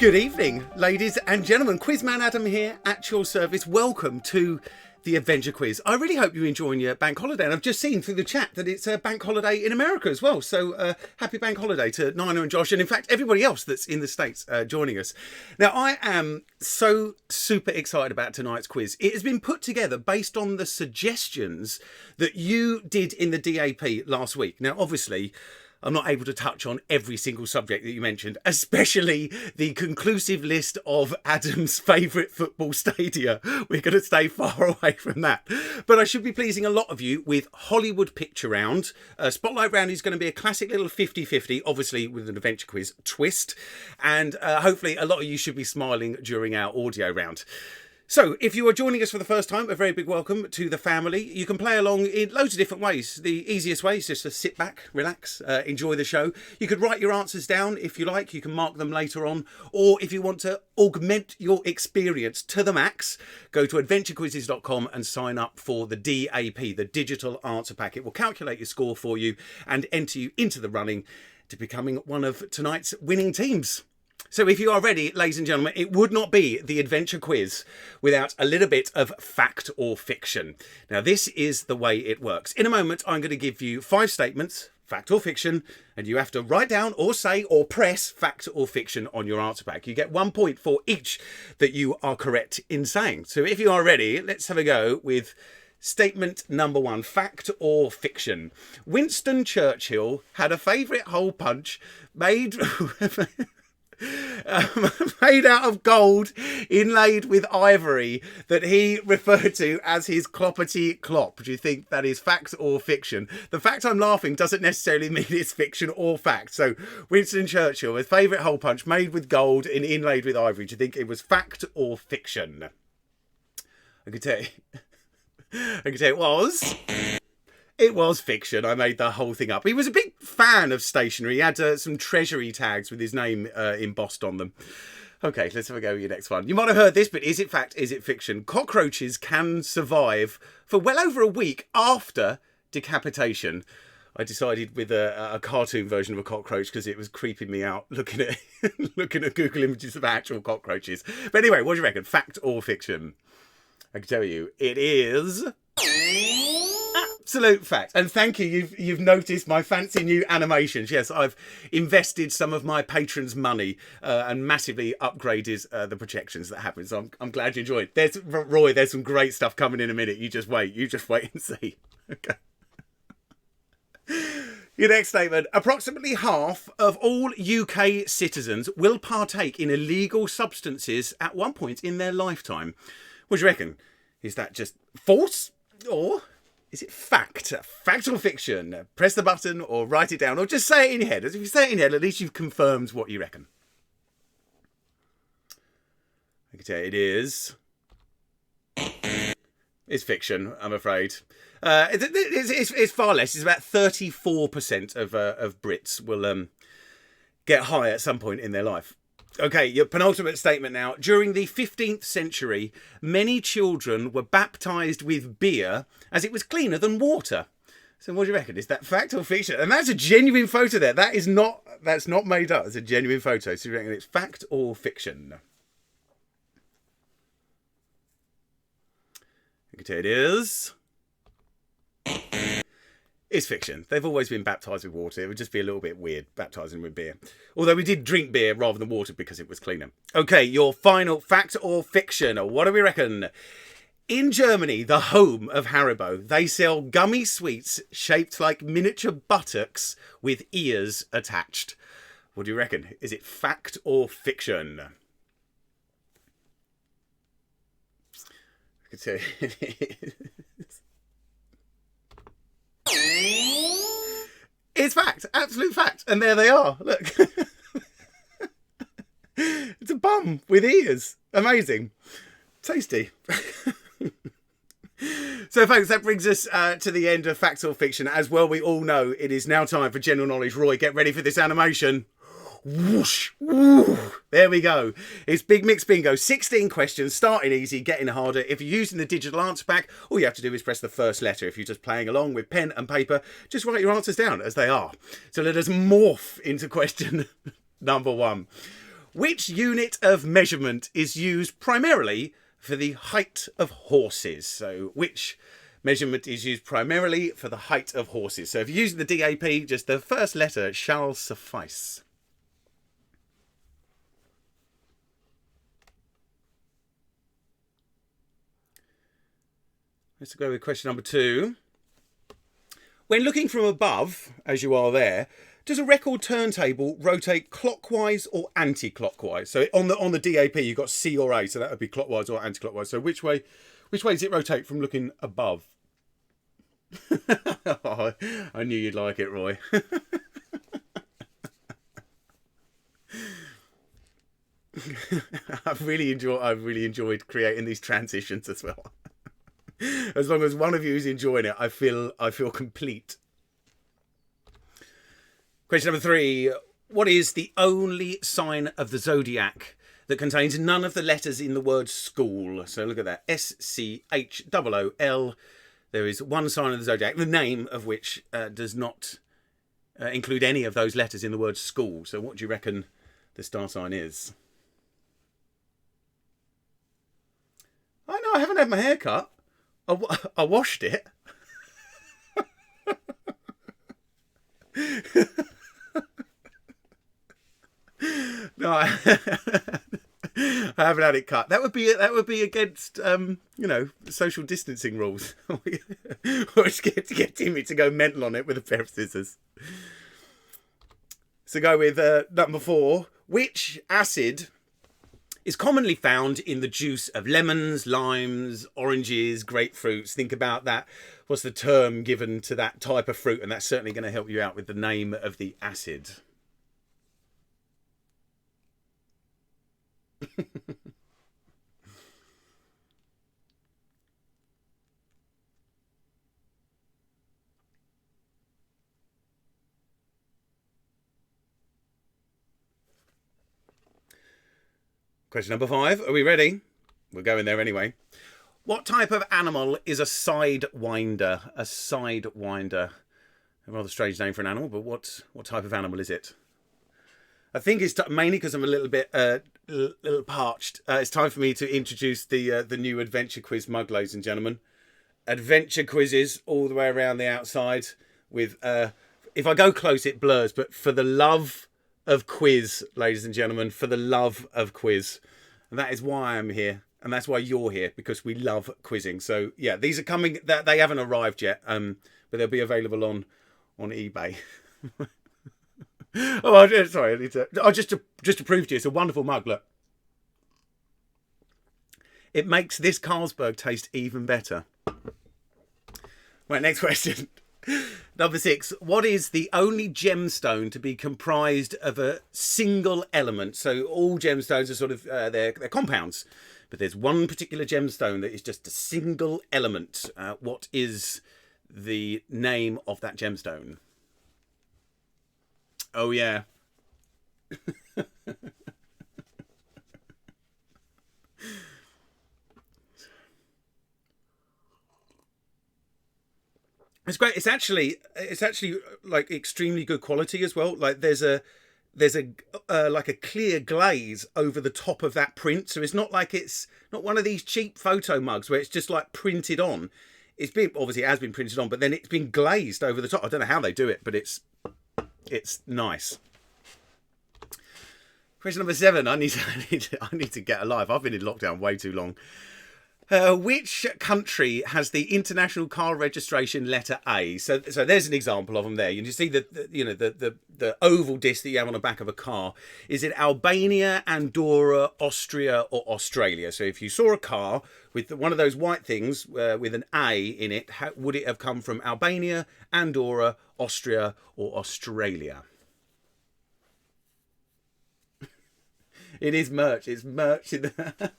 Good evening, ladies and gentlemen. Quizman Adam here at your service. Welcome to the AdVenture quiz. I really hope you're enjoying your bank holiday. And I've just seen through the chat that it's a bank holiday in America as well. So happy bank holiday to Nina and Josh. And in fact, everybody else that's in the States joining us. Now, I am so super excited about tonight's quiz. It has been put together based on the suggestions that you did in the DAP last week. Now, obviously, I'm not able to touch on every single subject that you mentioned, especially the conclusive list of Adam's favourite football stadia. We're going to stay far away from that. But I should be pleasing a lot of you with Hollywood Picture Round. Spotlight Round is going to be a classic little 50-50, obviously with an adventure quiz twist. And hopefully a lot of you should be smiling during our audio round. So, if you are joining us for the first time, a very big welcome to the family. You can play along in loads of different ways. The easiest way is just to sit back, relax, enjoy the show. You could write your answers down if you like. You can mark them later on. Or if you want to augment your experience to the max, go to adventurequizzes.com and sign up for the DAP, the Digital Answer Pack. It will calculate your score for you and enter you into the running to becoming one of tonight's winning teams. So if you are ready, ladies and gentlemen, it would not be the adventure quiz without a little bit of fact or fiction. Now, this is the way it works. In a moment, I'm going to give you 5 statements, fact or fiction, and you have to write down or say or press fact or fiction on your answer pack. You get 1 point for each that you are correct in saying. So if you are ready, let's have a go with statement number 1, fact or fiction. Winston Churchill had a favourite hole punch made... made out of gold inlaid with ivory that he referred to as his cloppity clop. Do you think that is fact or fiction? The fact I'm laughing doesn't necessarily mean it's fiction or fact. So Winston Churchill, his favourite hole punch made with gold and inlaid with ivory. Do you think it was fact or fiction? I can tell you it was. It was fiction. I made the whole thing up. He was a big fan of stationery. He had some treasury tags with his name embossed on them. Okay, let's have a go with your next one. You might have heard this, but is it fact, is it fiction? Cockroaches can survive for well over a week after decapitation. I decided with a cartoon version of a cockroach because it was creeping me out looking at Google images of actual cockroaches. But anyway, what do you reckon? Fact or fiction? I can tell you, it is... absolute fact. And thank you, you've noticed my fancy new animations. Yes, I've invested some of my patrons' money and massively upgraded the projections that happen. So I'm glad you enjoyed. Roy, there's some great stuff coming in a minute. You just wait and see. Okay. Your next statement. Approximately half of all UK citizens will partake in illegal substances at one point in their lifetime. What do you reckon? Is that just false or... is it fact? Fact or fiction? Press the button or write it down or just say it in your head. If you say it in your head, at least you've confirmed what you reckon. I can tell you it is. It's fiction, I'm afraid. It's far less. It's about 34% of Brits will get high at some point in their life. Okay, your penultimate statement now. During the 15th century, many children were baptised with beer as it was cleaner than water. So what do you reckon? Is that fact or fiction? And that's a genuine photo there. That's not made up. It's a genuine photo. So you reckon it's fact or fiction? I can tell you it is... it's fiction. They've always been baptised with water. It would just be a little bit weird, baptising with beer. Although we did drink beer rather than water because it was cleaner. Okay, your final fact or fiction. What do we reckon? In Germany, the home of Haribo, they sell gummy sweets shaped like miniature buttocks with ears attached. What do you reckon? Is it fact or fiction? I can tell you it is. It's fact, absolute fact. And there they are. Look. It's a bum with ears. Amazing. Tasty. So folks, that brings us to the end of Fact or Fiction. As well, we all know it is now time for General Knowledge. Roy, get ready for this animation. Whoosh, woo. There we go. It's Big Mix Bingo. 16 questions, starting easy, getting harder. If you're using the digital answer pack, all you have to do is press the first letter. If you're just playing along with pen and paper, just write your answers down as they are. So let us morph into question number 1. Which unit of measurement is used primarily for the height of horses? So which measurement is used primarily for the height of horses? So if you're using the DAP, just the first letter shall suffice. Let's go with question number 2. When looking from above, as you are there, does a record turntable rotate clockwise or anti-clockwise? So on the DAP, you've got C or A, so that would be clockwise or anti-clockwise. So which way does it rotate from looking above? Oh, I knew you'd like it, Roy. I've really enjoyed creating these transitions as well. As long as one of you is enjoying it, I feel complete. Question number 3. What is the only sign of the zodiac that contains none of the letters in the word school? So look at that. SCHOOL. There is one sign of the zodiac, the name of which does not include any of those letters in the word school. So what do you reckon the star sign is? I know, I haven't had my hair cut. I washed it. No, I haven't had it cut. That would be against social distancing rules. Or just get Timmy to go mental on it with a pair of scissors. So go with number 4. Which acid is commonly found in the juice of lemons, limes, oranges, grapefruits? Think about that. What's the term given to that type of fruit? And that's certainly going to help you out with the name of the acid. Question number 5. Are we ready? We're going there anyway. What type of animal is a sidewinder? A sidewinder. A rather strange name for an animal, but what type of animal is it? I think it's mainly because I'm a little bit little parched. It's time for me to introduce the new adventure quiz mug, ladies and gentlemen. Adventure quizzes all the way around the outside. With if I go close, it blurs. But for the love of quiz, ladies and gentlemen, for the love of quiz, and that is why I'm here, and that's why you're here, because we love quizzing. So yeah, these are coming. They haven't arrived yet, but they'll be available on eBay. Oh, sorry. I need to. Oh, just to prove to you, it's a wonderful mug. Look, it makes this Carlsberg taste even better. Right, next question. Number 6. What is the only gemstone to be comprised of a single element? So all gemstones are sort of they're compounds, but there's one particular gemstone that is just a single element. What is the name of that gemstone? Oh yeah. It's great. It's actually like extremely good quality as well. Like there's a like a clear glaze over the top of that print, so it's not like it's not one of these cheap photo mugs where it's just like printed on. It's been obviously it has been printed on, but then it's been glazed over the top. I don't know how they do it, but it's nice. Question number 7. I need to get alive. I've been in lockdown way too long. Which country has the international car registration letter A? So there's an example of them there. You see the oval disc that you have on the back of a car. Is it Albania, Andorra, Austria, or Australia? So if you saw a car with one of those white things with an A in it, would it have come from Albania, Andorra, Austria, or Australia? It is merch. It's merch in the...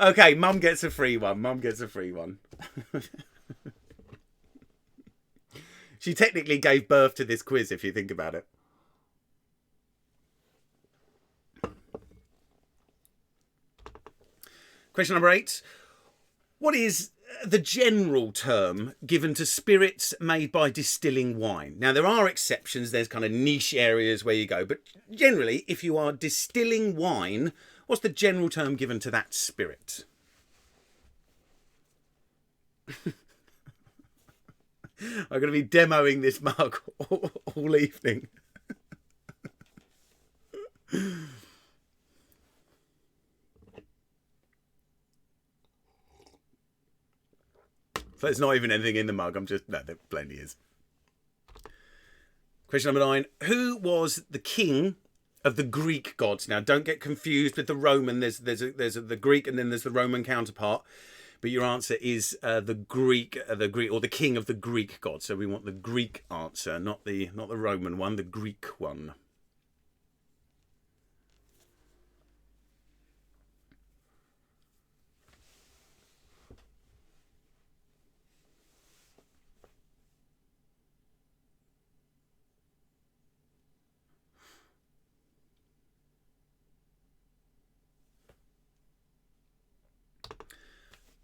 Okay, Mum gets a free one. Mum gets a free one. She technically gave birth to this quiz, if you think about it. Question number 8. What is the general term given to spirits made by distilling wine. Now, there are exceptions. There's kind of niche areas where you go. But generally, if you are distilling wine, what's the general term given to that spirit? I'm going to be demoing this mug all evening. So it's not even anything in the mug. No, there plenty is. Question number 9. Who was the king of the Greek gods? Now, don't get confused with the Roman. There's the Greek and then there's the Roman counterpart. But your answer is the Greek or the king of the Greek gods. So we want the Greek answer, not the Roman one, the Greek one.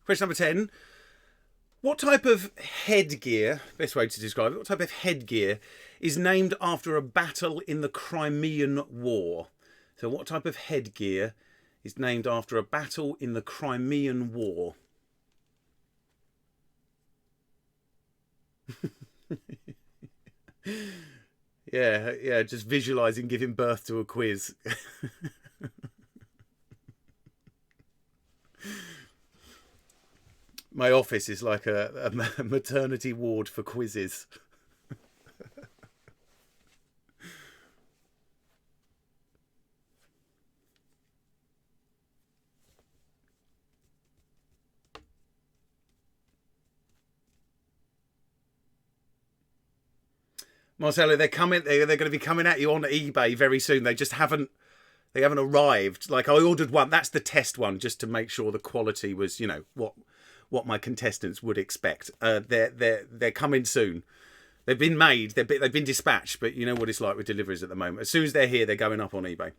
Question number 10. What type of headgear, best way to describe it, what type of headgear is named after a battle in the Crimean War? So what type of headgear is named after a battle in the Crimean War? Yeah, just visualising giving birth to a quiz. My office is like a maternity ward for quizzes. Marcelo, they're coming. They're going to be coming at you on eBay very soon. They haven't arrived. Like, I ordered one. That's the test one, just to make sure the quality was, you know, what my contestants would expect. They're coming soon. They've been made. They've been dispatched. But you know what it's like with deliveries at the moment. As soon as they're here, they're going up on eBay.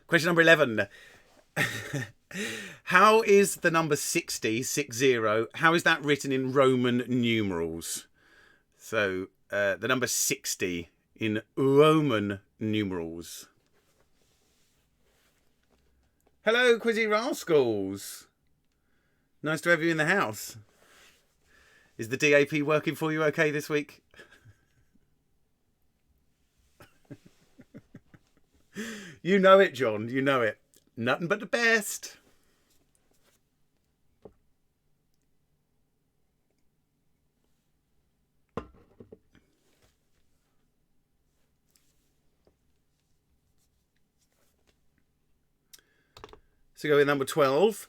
Question number 11. How is the number 60, 60, how is that written in Roman numerals? So the number 60 in Roman numerals. Hello, Quizzy Rascals. Nice to have you in the house. Is the DAP working for you okay this week? You know it, John. You know it. Nothing but the best. So go with number 12.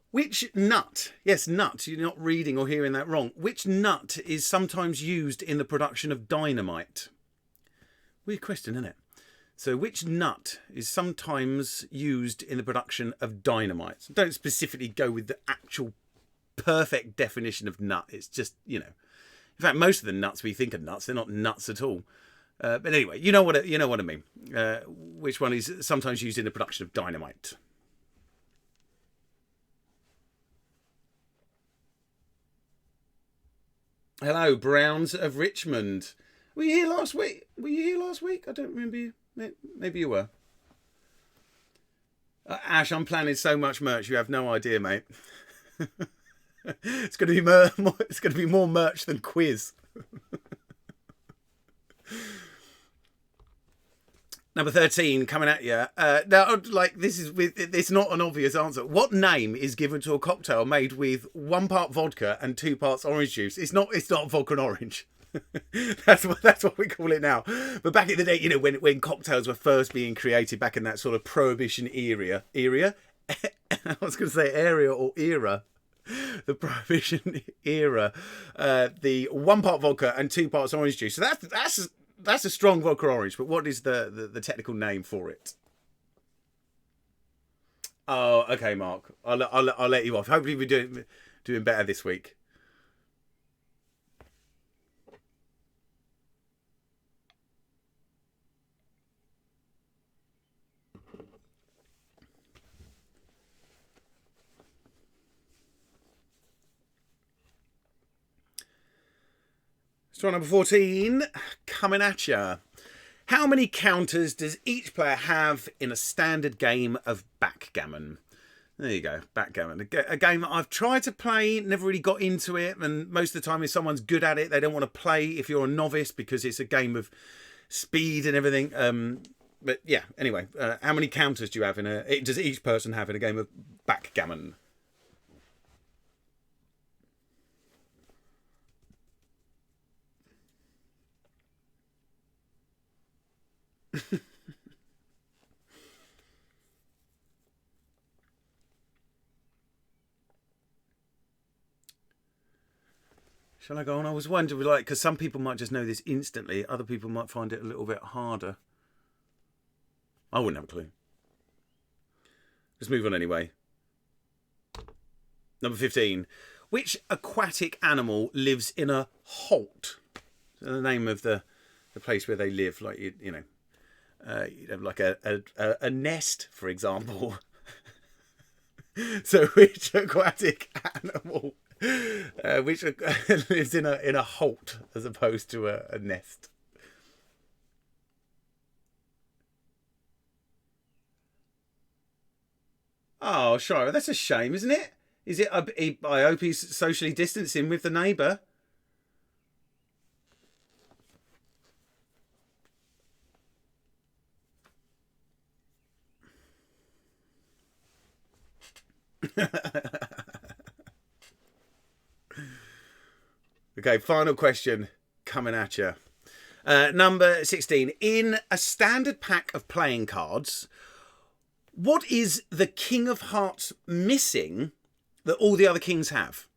Which nut, yes, nut, you're not reading or hearing that wrong. Which nut is sometimes used in the production of dynamite? Weird question, isn't it? So which nut is sometimes used in the production of dynamite? So don't specifically go with the actual perfect definition of nut. It's just, you know. In fact, most of the nuts we think are nuts, they're not nuts at all. But anyway, you know what I mean. Which one is sometimes used in the production of dynamite? Hello, Browns of Richmond. Were you here last week? I don't remember you. Maybe you were. Ash, I'm planning so much merch. You have no idea, mate. It's going to be more merch than quiz. Number 13 coming at you. Now, like, it's not an obvious answer. What name is given to a cocktail made with 1 part vodka and 2 parts orange juice? It's not vodka and orange. That's what we call it now. But back in the day, you know, when cocktails were first being created, back in that sort of Prohibition era. I was going to say area or era. The Prohibition era. The 1 part vodka and 2 parts orange juice. So that's a strong vodka orange, but what is the technical name for it? Oh, okay, Mark. I'll let you off. Hopefully we're doing better this week. So number 14, coming at ya. How many counters does each player have in a standard game of backgammon? There you go, backgammon. A game that I've tried to play, never really got into it, and most of the time if someone's good at it, they don't want to play if you're a novice because it's a game of speed and everything. But yeah, anyway, how many counters do you have does each person have in a game of backgammon? Shall I go on? I was wondering, like, because some people might just know this instantly. Other people might find it a little bit harder. I wouldn't have a clue. Let's move on anyway. Number 15. Which aquatic animal lives in a holt? So the name of the place where they live, like, you know, you'd have like a nest, for example. So which aquatic animal which lives in a holt as opposed to a nest? Oh, Shira, that's a shame, isn't it? Is it? I hope he's socially distancing with the neighbour. Okay, final question coming at you. Number 16. In a standard pack of playing cards, what is the King of Hearts missing that all the other kings have?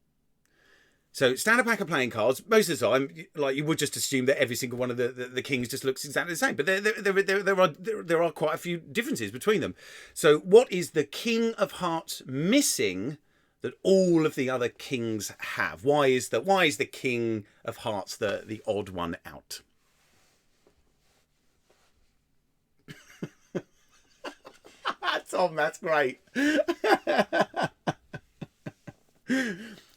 So, standard pack of playing cards, most of the time, like, you would just assume that every single one of the kings just looks exactly the same. But there are quite a few differences between them. So, what is the King of Hearts missing that all of the other kings have? Why is the King of Hearts the odd one out? Tom, that's great.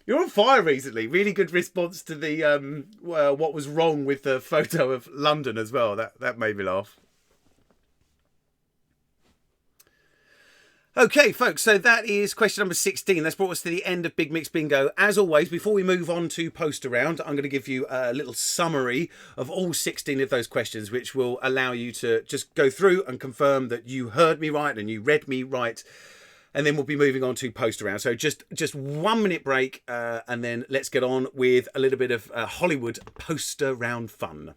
You're on fire recently. Really good response to the what was wrong with the photo of London as well. That made me laugh. Okay, folks, so that is question number 16. That's brought us to the end of Big Mix Bingo. As always, before we move on to Post Around, I'm going to give you a little summary of all 16 of those questions, which will allow you to just go through and confirm that you heard me right and you read me right. And then we'll be moving on to Post Around. So just 1 minute break, and then let's get on with a little bit of Hollywood Post Around fun.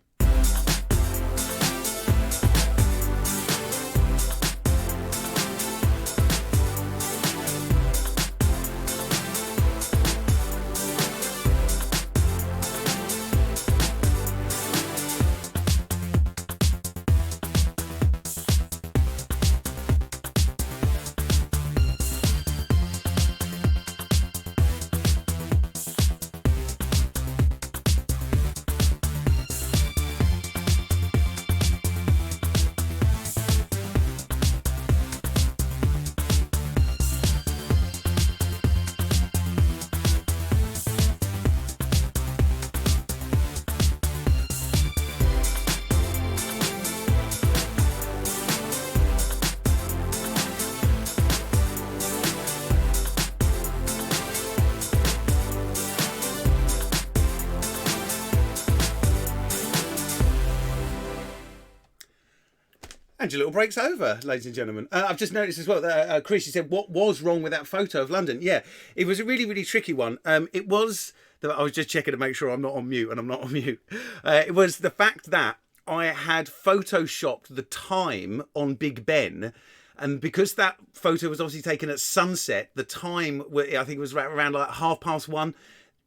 And your little break's over, ladies and gentlemen. I've just noticed as well that Chris, you said, what was wrong with that photo of London? Yeah, it was a really, really tricky one. It was, I was just checking to make sure I'm not on mute, and I'm not on mute. It was the fact that I had photoshopped the time on Big Ben, and because that photo was obviously taken at sunset, the time, I think it was around like 1:30.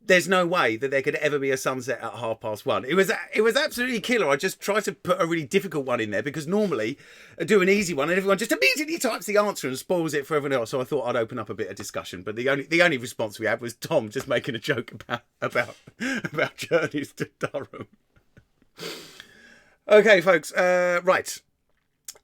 There's no way that there could ever be a sunset at 1:30. It was absolutely killer. I just tried to put a really difficult one in there because normally I do an easy one and everyone just immediately types the answer and spoils it for everyone else. So I thought I'd open up a bit of discussion. But the only response we had was Tom just making a joke about journeys to Durham. Okay, folks. Right.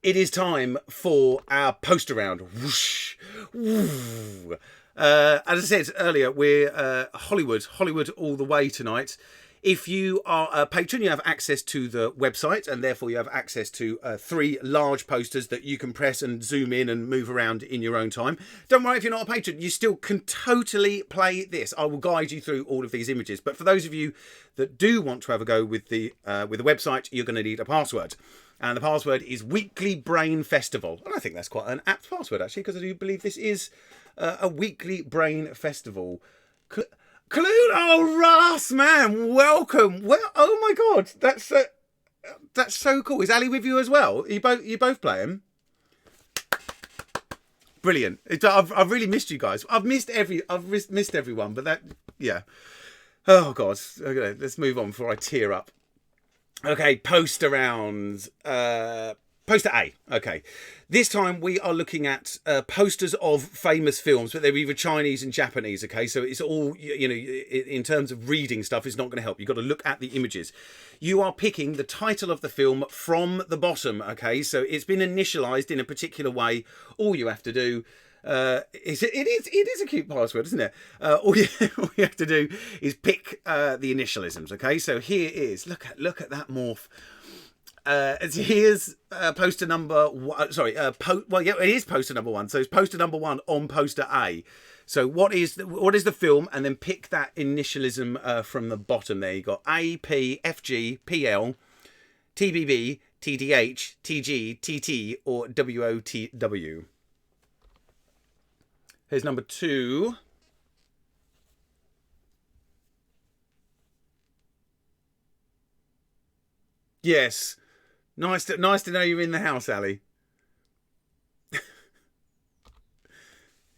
It is time for our Post Around. Whoosh. Woo. As I said earlier, we're Hollywood all the way tonight. If you are a patron, you have access to the website, and therefore you have access to 3 large posters that you can press and zoom in and move around in your own time. Don't worry if you're not a patron, you still can totally play this. I will guide you through all of these images. But for those of you that do want to have a go with the website, you're going to need a password. And the password is Weekly Brain Festival. And I think that's quite an apt password, actually, because I do believe this is a Weekly Brain Festival. Oh, Ross, man, welcome. Well, oh my God, that's so cool. Is Ali with you as well? You both playing? Brilliant. I've really missed you guys. I've missed everyone, but yeah. Oh God. Okay, let's move on before I tear up. Okay, poster rounds. Poster A. Okay. This time we are looking at posters of famous films, but they're either Chinese and Japanese, okay? So it's all, you know, in terms of reading stuff, it's not going to help. You've got to look at the images. You are picking the title of the film from the bottom, okay? So it's been initialized in a particular way. All you have to do it is a cute password, isn't it? All you have to do is pick the initialisms, okay? So here is, look at that morph. Here's poster number one. Sorry, well, yeah, it is poster number 1. So it's poster number 1 on poster A. So what is the film, and then pick that initialism from the bottom. There you got A, P, F, G, P, L, T, B, B, T, D, H, T, G, T, T, or W, O, T, W. Here's number 2. Yes. Nice to know you're in the house, Ali.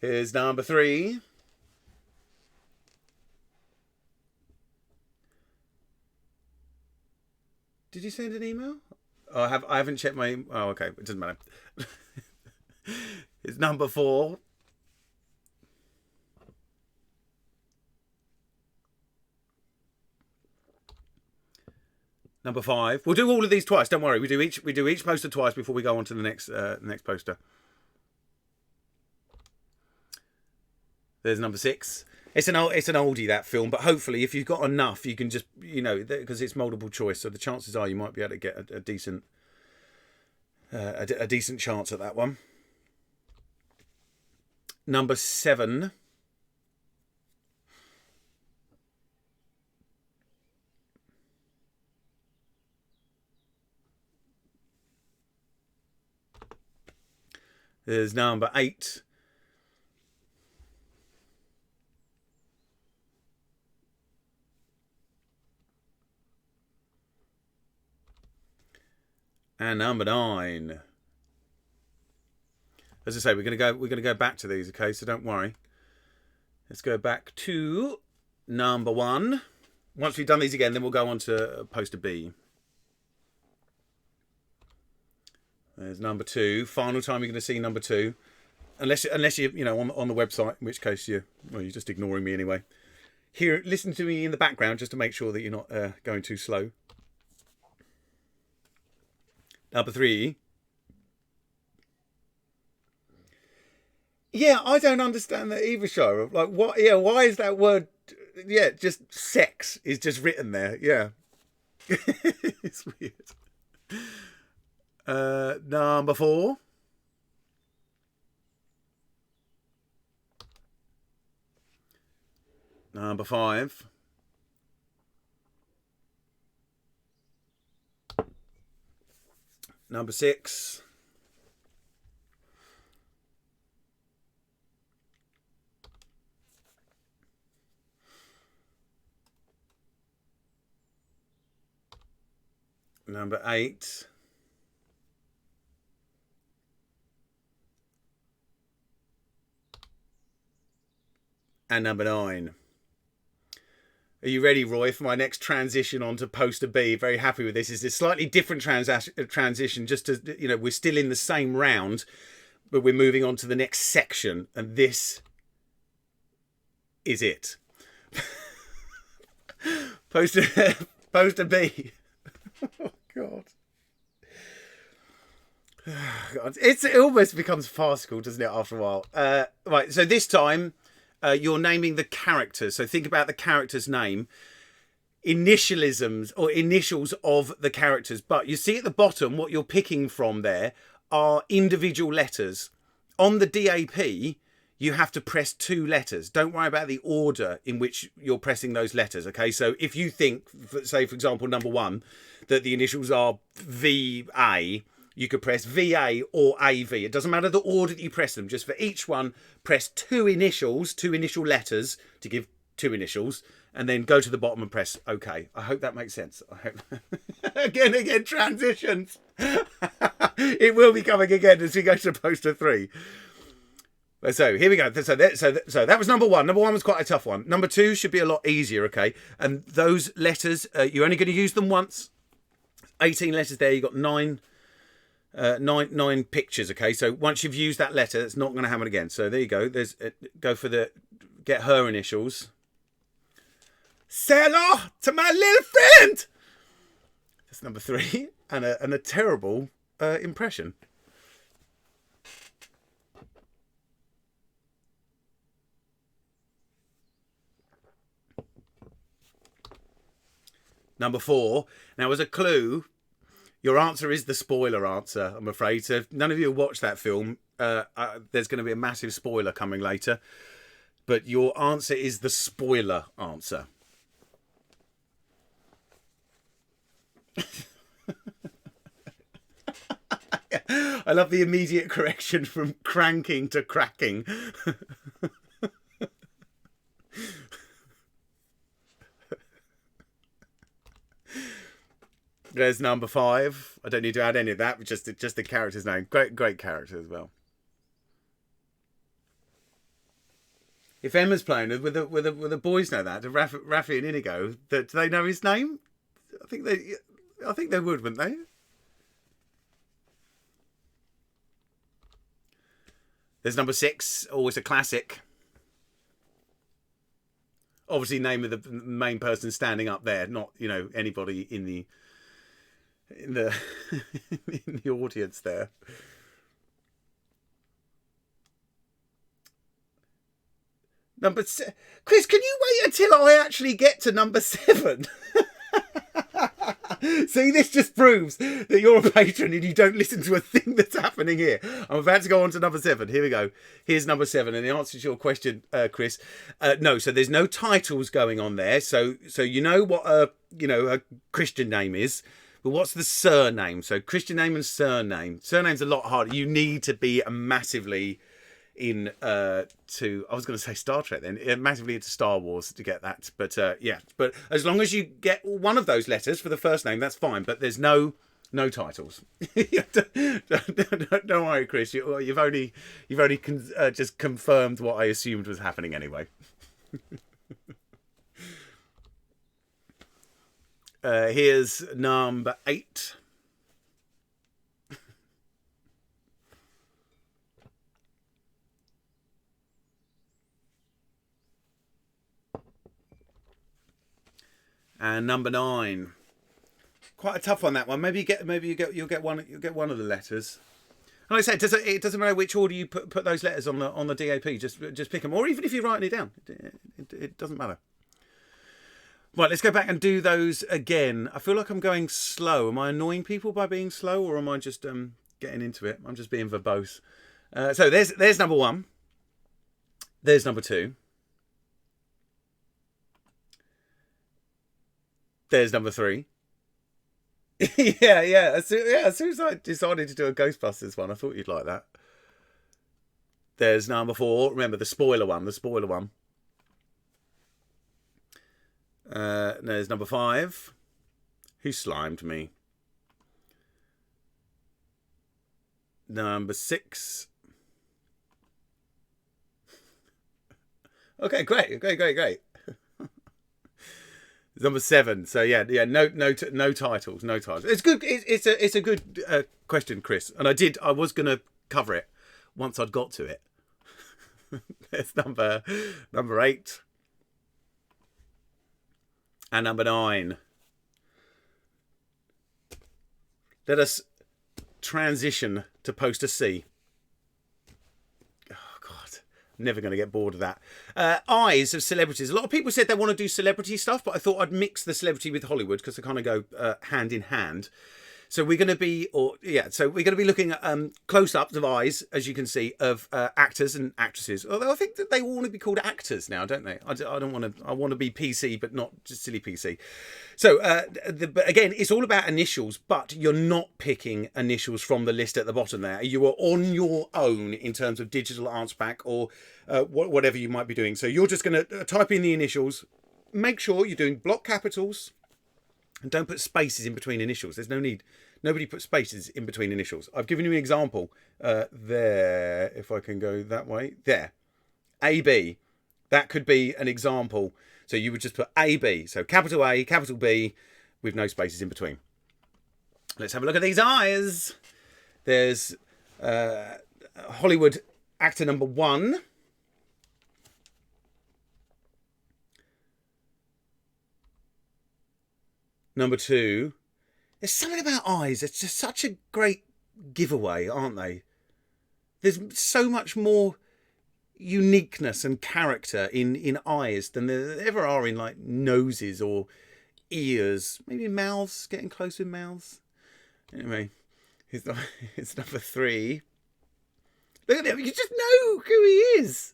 Here's number 3. Did you send an email? Oh, I haven't checked my... Oh, okay. It doesn't matter. It's number 4. Number 5. We'll do all of these twice. Don't worry. We do each poster twice before we go on to the next poster. There's number 6. It's an oldie, that film, but hopefully if you've got enough, you can just, you know, because it's multiple choice, so the chances are you might be able to get a decent chance at that one. Number 7. There's number 8. And number 9. As I say, we're gonna go back to these, okay? So don't worry. Let's go back to number 1. Once we've done these again, then we'll go on to poster B. There's number 2. Final time you're going to see number 2, unless you know on the website, in which case you're just ignoring me anyway. Here, listen to me in the background just to make sure that you're not going too slow. Number 3. Yeah, I don't understand that either, Shira. Like, what? Yeah, why is that word? Yeah, just sex is just written there. Yeah, it's weird. Number 4. Number 5. Number 6. Number 8. And number 9. Are you ready, Roy, for my next transition onto poster B? Very happy with this. It's a slightly different transition, just to, you know, we're still in the same round, but we're moving on to the next section, and this is it. Poster B. Oh, God. God. It almost becomes farcical, doesn't it, after a while? Right, so this time... you're naming the characters. So think about the character's name. initialisms or initials of the characters. But you see at the bottom, what you're picking from there are individual letters. On the DAP, you have to press 2 letters. Don't worry about the order in which you're pressing those letters, okay? So if you think, say, for example, number 1, that the initials are VA, you could press VA or AV. It doesn't matter the order that you press them. Just for each one, press 2 initials, 2 initial letters to give 2 initials, and then go to the bottom and press OK. I hope that makes sense. I hope. again, transitions. It will be coming again as we go to poster 3. So here we go. So that was number 1. Number 1 was quite a tough one. Number 2 should be a lot easier, okay? And those letters, you're only going to use them once. 18 letters there. You've got 9 pictures, okay? So once you've used that letter, it's not going to happen again. So there you go. There's go for the get her initials. Say hello to my little friend. That's number 3, and a terrible impression. Number 4. Now, as a clue, your answer is the spoiler answer, I'm afraid. So if none of you have watched that film, there's going to be a massive spoiler coming later. But your answer is the spoiler answer. I love the immediate correction from cranking to cracking. There's number 5. I don't need to add any of that, but just the character's name. Great character as well. If Emma's playing with the boys know that, Rafi and Inigo, do they know his name? I think they would, wouldn't they? There's number 6, always a classic. Obviously, name of the main person standing up there, not anybody in the in the audience there. Number 7. Chris, can you wait until I actually get to number 7? See, this just proves that you're a patron and you don't listen to a thing that's happening here. I'm about to go on to number 7. Here we go. Here's number 7, and the answer to your question, Chris, no. So there's no titles going on there. So you know what a Christian name is, but what's the surname? So Christian name and surname. Surname's a lot harder. You need to be massively I was going to say Star Trek then, massively into Star Wars to get that, but yeah, but as long as you get one of those letters for the first name, that's fine, but there's no titles. Don't worry, Chris, you've only just confirmed what I assumed was happening anyway. Here's number 8. And number 9, quite a tough one, that one. You'll get one of the letters. And like I said, it doesn't matter which order you put those letters on the DAP. Just pick them, or even if you're writing it down, it doesn't matter. Right, let's go back and do those again. I feel like I'm going slow. Am I annoying people by being slow, or am I just getting into it? I'm just being verbose. So there's number 1. There's number 2. There's number 3. yeah. As soon as I decided to do a Ghostbusters one, I thought you'd like that. There's number 4. Remember the spoiler one. There's number 5. Who slimed me? Number 6. Okay, great. Number 7. So yeah. No titles. It's good. It's a good question, Chris. And I was going to cover it once I'd got to it. There's number 8 and number 9. Let us transition to poster C. Oh God, Never going to get bored of that. Eyes of celebrities. A lot of people said they want to do celebrity stuff, but I thought I'd mix the celebrity with Hollywood because they kind of go hand in hand. So we're going to be, so we're going to be looking at close-ups of eyes, as you can see, of actors and actresses. Although I think that they all want to be called actors now, don't they? I don't want to. I want to be PC, but not just silly PC. So but again, it's all about initials, but you're not picking initials from the list at the bottom there. You are on your own in terms of digital answer pack or whatever you might be doing. So you're just going to type in the initials. Make sure you're doing block capitals. And don't put spaces in between initials. There's no need. Nobody puts spaces in between initials. I've given you an example there. If I can go that way. There. AB. That could be an example. So you would just put AB. So capital A, capital B, with no spaces in between. Let's have a look at these eyes. There's Hollywood actor number 1. Number 2, there's something about eyes. It's just such a great giveaway, aren't they? There's so much more uniqueness and character in eyes than there ever are in like noses or ears. Maybe mouths, getting close with mouths. Anyway, it's number 3. Look at him. You just know who he is.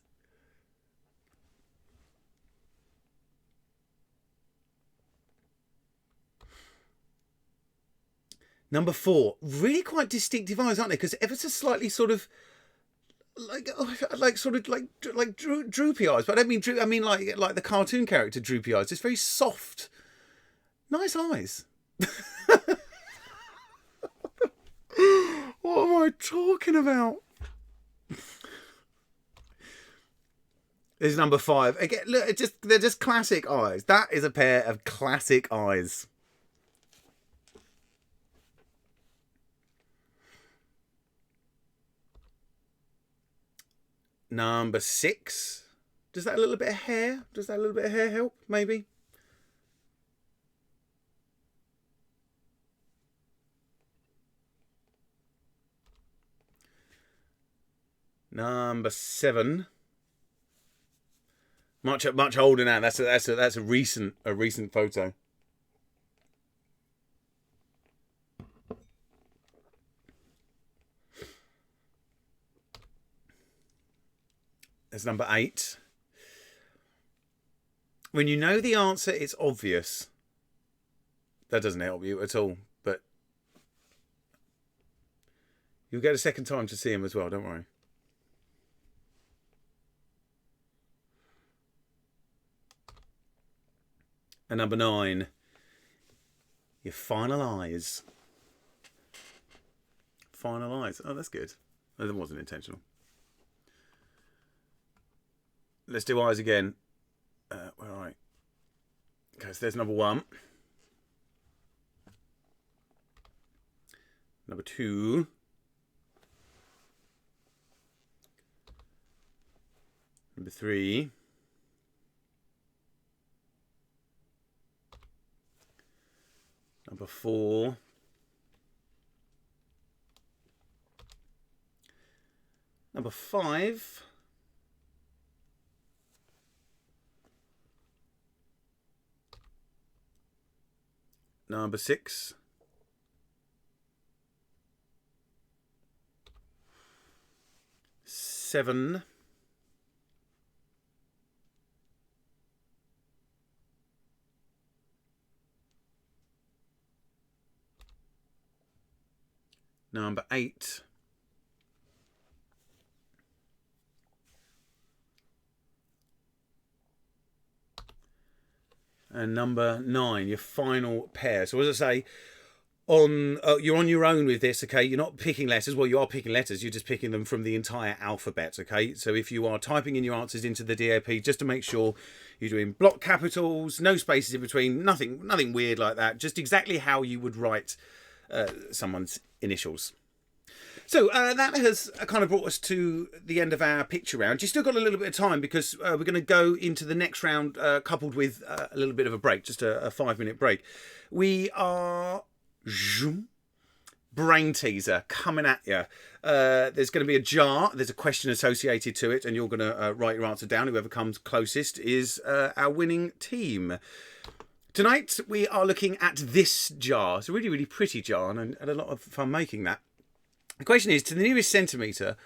Number 4, really quite distinctive eyes, aren't they? Because ever so slightly sort of like droopy eyes. But I don't mean droopy. I mean like the cartoon character droopy eyes. It's very soft, nice eyes. What am I talking about? There's number 5 again. Look, they're just classic eyes. That is a pair of classic eyes. Number 6. Does that a little bit of hair? Does that a little bit of hair help? Maybe. Number 7. Much older now. That's a recent photo. There's number 8. When you know the answer, it's obvious. That doesn't help you at all, but you'll get a second time to see him as well, don't worry. And number 9, your final eyes. Final eyes. Oh, that's good. No, that wasn't intentional. Let's do eyes again. Where are I? Okay, so there's number 1. Number 2. Number 3. Number 4. Number 5. Number 6. Seven. Number 8. And number 9, your final pair. So as I say, you're on your own with this, okay? You're not picking letters. Well, you are picking letters. You're just picking them from the entire alphabet, okay? So if you are typing in your answers into the DAP, just to make sure you're doing block capitals, no spaces in between, nothing weird like that. Just exactly how you would write someone's initials. So that has kind of brought us to the end of our picture round. You've still got a little bit of time because we're going to go into the next round coupled with a little bit of a break, just a 5-minute break. We are brain teaser coming at you. There's going to be a jar. There's a question associated to it, and you're going to write your answer down. Whoever comes closest is our winning team. Tonight, we are looking at this jar. It's a really, really pretty jar, and I had a lot of fun making that. The question is, to the nearest centimetre,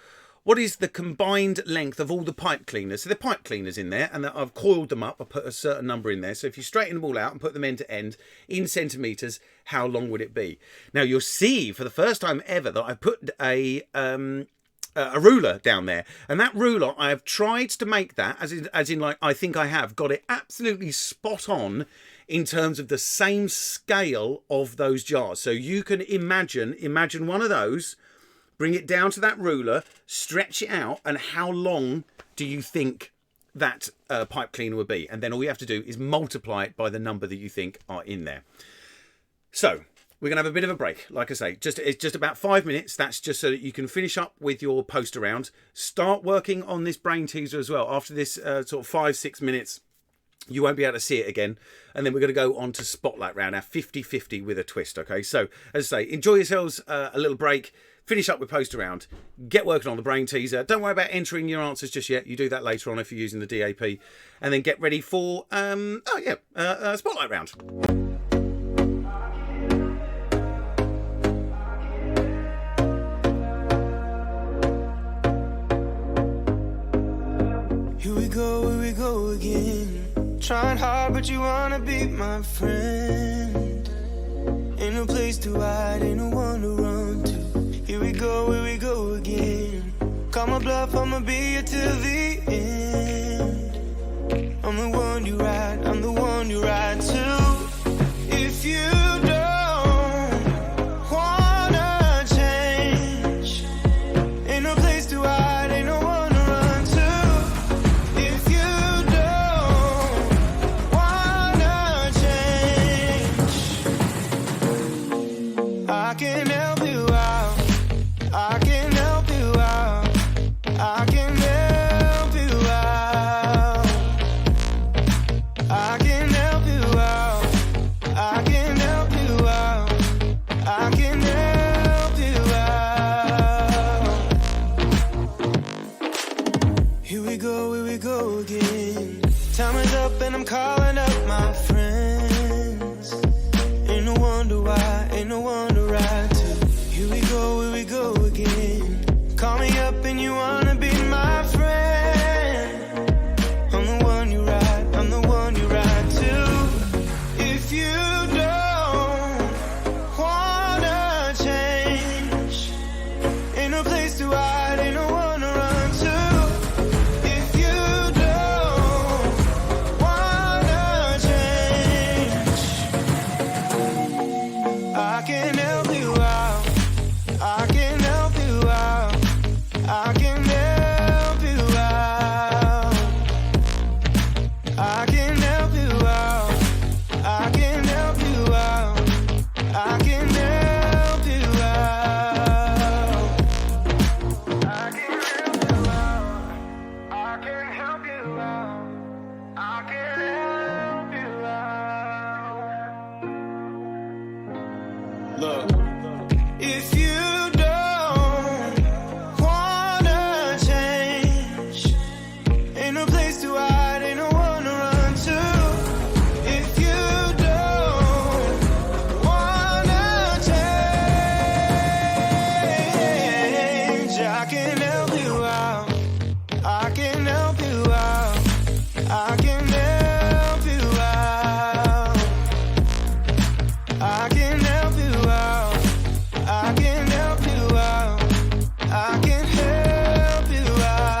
what is the combined length of all the pipe cleaners? So the pipe cleaners in there, and I've coiled them up. I put a certain number in there. So if you straighten them all out and put them end to end in centimetres, how long would it be? Now you'll see for the first time ever that I put a ruler down there, and that ruler I have tried to make that as in like I think I have got it absolutely spot on in terms of the same scale of those jars. So you can imagine one of those. Bring it down to that ruler, stretch it out, and how long do you think that pipe cleaner would be? And then all you have to do is multiply it by the number that you think are in there. So we're going to have a bit of a break. Like I say, it's just about 5 minutes. That's just so that you can finish up with your poster round. Start working on this brain teaser as well. After this sort of 5-6 minutes, you won't be able to see it again. And then we're going to go on to Spotlight round, our 50-50 with a twist. Okay, so as I say, enjoy yourselves a little break. Finish up with poster round, get working on the brain teaser. Don't worry about entering your answers just yet. You do that later on if you're using the DAP. And then get ready for, Spotlight round. Here we go again. Trying hard, but you wanna be my friend. Ain't no place to hide, ain't no one to run to. Here we go again. Call my bluff, I'ma be here till the end. I'm the one you ride, I'm the one you ride to. If you don't wanna change, ain't no place to hide, ain't no one to run to. If you don't wanna change, I can help you out. I can help you out. I can help you out. I can help you out. I can help you out. I can help you out. Here we go again. Time is up and I'm calling up my friends. Ain't no wonder why, ain't no one to ride to. Here we go again. Call me up and you wanna be my friend. I'm the one you ride, I'm the one you ride to. If you don't wanna change, ain't no place to hide, ain't no one to run to. If you don't wanna change, I can help you out. I can help you out. I can help you out. I can help you out. I can help you out. I can help you out. I can help you out. I can help you out. I can help you out. Look. If you don't wanna change, ain't no place to hide, ain't no one to run to. If you don't wanna change, I can help you out. I can help you out. I can help you out. I can help you out. I can help you out. I can help you out.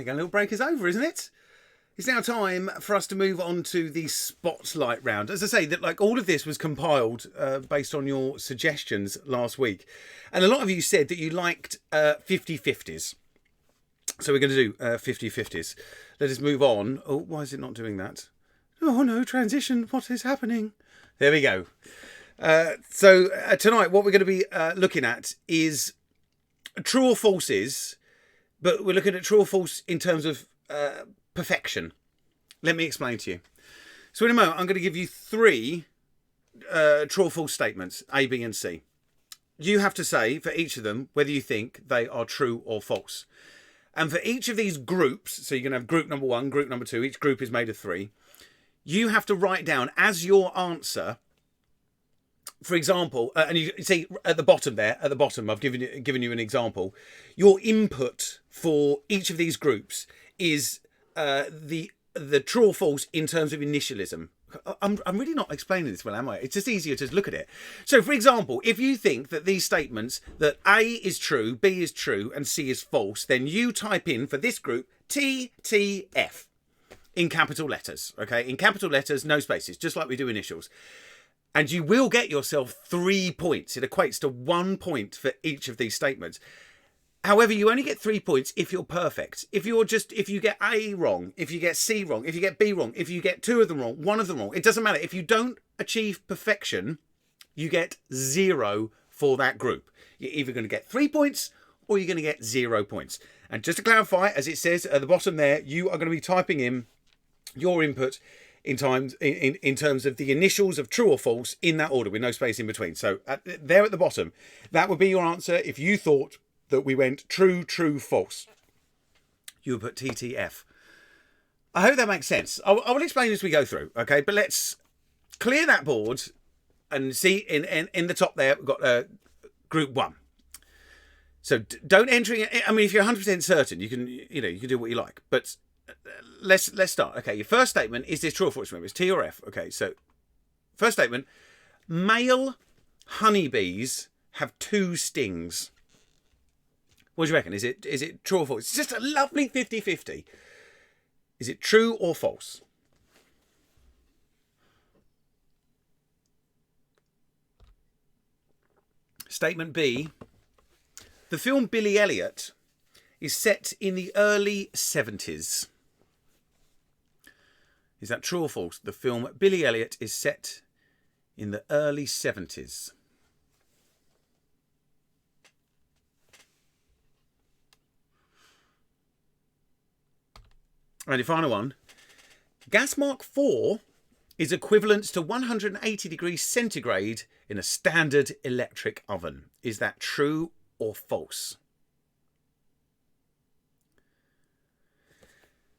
think our little break is over, isn't it? It's now time for us to move on to the spotlight round. As I say, that like all of this was compiled based on your suggestions last week. And a lot of you said that you liked 50-50s. So we're going to do 50-50s. Let us move on. Oh, why is it not doing that? Oh no, transition. What is happening? There we go. So tonight what we're going to be looking at is true or falses, but we're looking at true or false in terms of perfection. Let me explain to you. So in a moment, I'm going to give you 3 true or false statements, A, B and C. You have to say for each of them whether you think they are true or false. And for each of these groups, so you're going to have group number 1, group number 2, each group is made of 3. You have to write down as your answer, for example, and you see at the bottom there, at the bottom, I've given you an example. Your input for each of these groups is the true or false in terms of initialism. I'm really not explaining this well, am I? It's just easier to just look at it. So, for example, if you think that these statements, that A is true, B is true, and C is false, then you type in for this group TTF in capital letters, okay? In capital letters, no spaces, just like we do initials. And you will get yourself 3 points. It equates to 1 point for each of these statements. However, you only get 3 points if you're perfect. If you get A wrong, if you get C wrong, if you get B wrong, if you get 2 of them wrong, 1 of them wrong, it doesn't matter. If you don't achieve perfection, you get 0 for that group. You're either going to get 3 points or you're going to get 0 points. And just to clarify, as it says at the bottom there, you are going to be typing in your input in terms of the initials of true or false in that order with no space in between. So there at the bottom, that would be your answer if you thought that we went true, true, false. You would put TTF. I hope that makes sense. I will explain as we go through, okay? But let's clear that board and see in the top there, we've got group 1. So don't enter it. I mean, if you're 100% certain, you can do what you like. But let's start. Okay, your first statement, is this true or false? Remember, it's T or F. Okay, so first statement, male honeybees have 2 stings. What do you reckon? Is it true or false? It's just a lovely 50-50. Is it true or false? Statement B. The film Billy Elliot is set in the early 70s. Is that true or false? The film Billy Elliot is set in the early 70s. And the final one. Gas Mark IV is equivalent to 180 degrees centigrade in a standard electric oven. Is that true or false?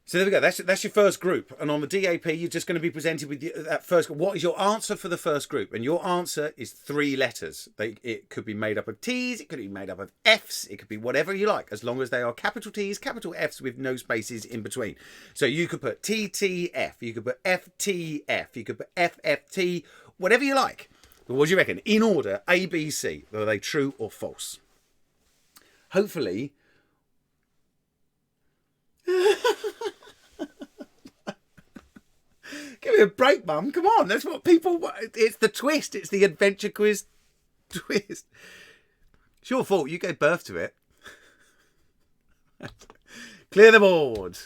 So there we go. That's your first group. And on the DAP, you're just going to be presented with that first group. What is your answer for the first group? And your answer is 3 letters. It could be made up of T's. It could be made up of F's. It could be whatever you like, as long as they are capital T's, capital F's with no spaces in between. So you could put TTF. You could put FTF. You could put FFT. Whatever you like. But what do you reckon? In order, A, B, C. Are they true or false? Hopefully... Give me a break, Mum. Come on. That's what people... It's the twist. It's the adventure quiz twist. It's your fault. You gave birth to it. Clear the board.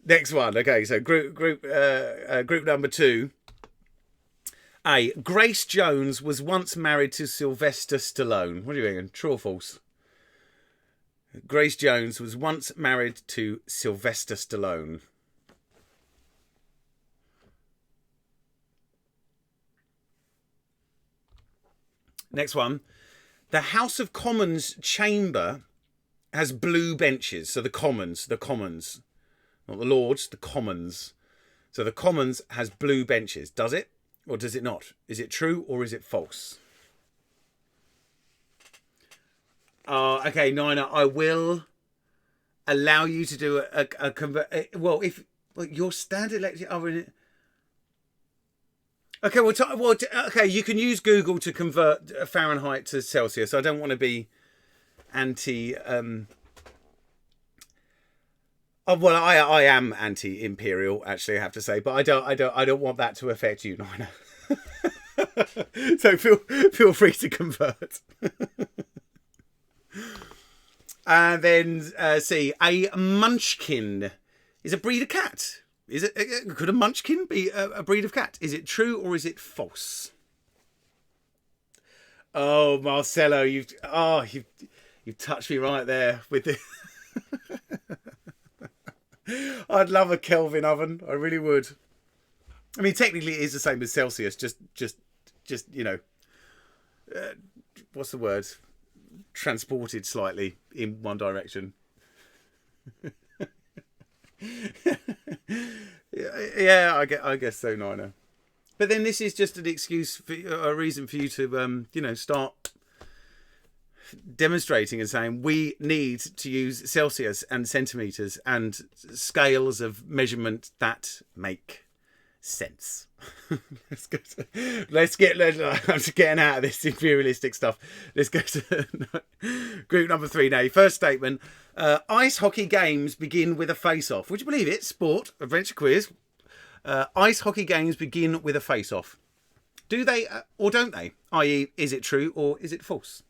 Next one. Okay, so group number 2. A. Grace Jones was once married to Sylvester Stallone. What are you doing? True or false? Grace Jones was once married to Sylvester Stallone. Next one. The House of Commons chamber has blue benches. So the Commons. Not the Lords, the Commons. So the Commons has blue benches. Does it or does it not? Is it true or is it false? Okay, Nina, I will allow you to do a convert. Well, if your standard lecture are in it. Okay, okay, you can use Google to convert Fahrenheit to Celsius. I don't want to be anti. Well, I am anti-imperial, actually, I have to say, but I don't want that to affect you, Nina. So feel free to convert. And then C, a munchkin is a breed of cat. Could a munchkin be a breed of cat? Is it true or is it false? Oh, Marcelo, you've touched me right there with the. I'd love a Kelvin oven. I really would. I mean, technically, it is the same as Celsius. Just what's the word? Transported slightly in one direction. Yeah, I guess so, Nina. But then this is just an excuse, a reason for you to, start demonstrating and saying we need to use Celsius and centimeters and scales of measurement that make sense. I'm just getting out of this imperialistic stuff. Let's go to group number 3 now. First statement: ice hockey games begin with a face-off. Would you believe it? Sport, adventure quiz. Ice hockey games begin with a face-off. Do they or don't they? I.e., is it true or is it false?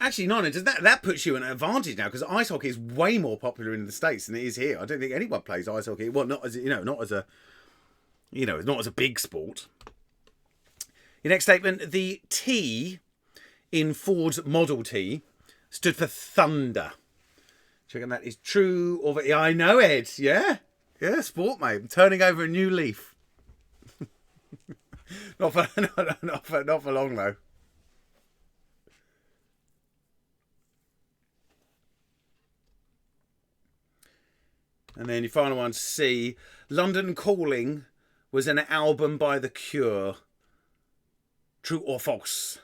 Actually, Nina, does that puts you at an advantage now, because ice hockey is way more popular in the States than it is here. I don't think anyone plays ice hockey. Well, not as a big sport. Your next statement: the T in Ford's Model T stood for thunder. Checking that is true or yeah, I know, Ed. Yeah, sport, mate. I'm turning over a new leaf. not for long though. And then your final one, C. London Calling was an album by The Cure. True or false?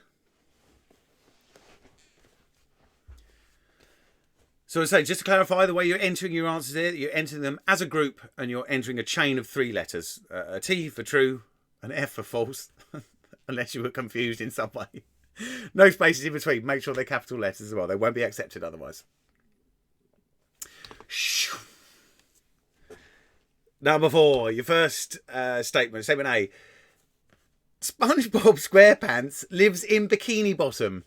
So I say, just to clarify, the way you're entering your answers here, you're entering them as a group and you're entering a chain of 3 letters. A T for true, an F for false, unless you were confused in some way. No spaces in between. Make sure they're capital letters as well. They won't be accepted otherwise. Number 4, your first statement. Statement A. SpongeBob SquarePants lives in Bikini Bottom.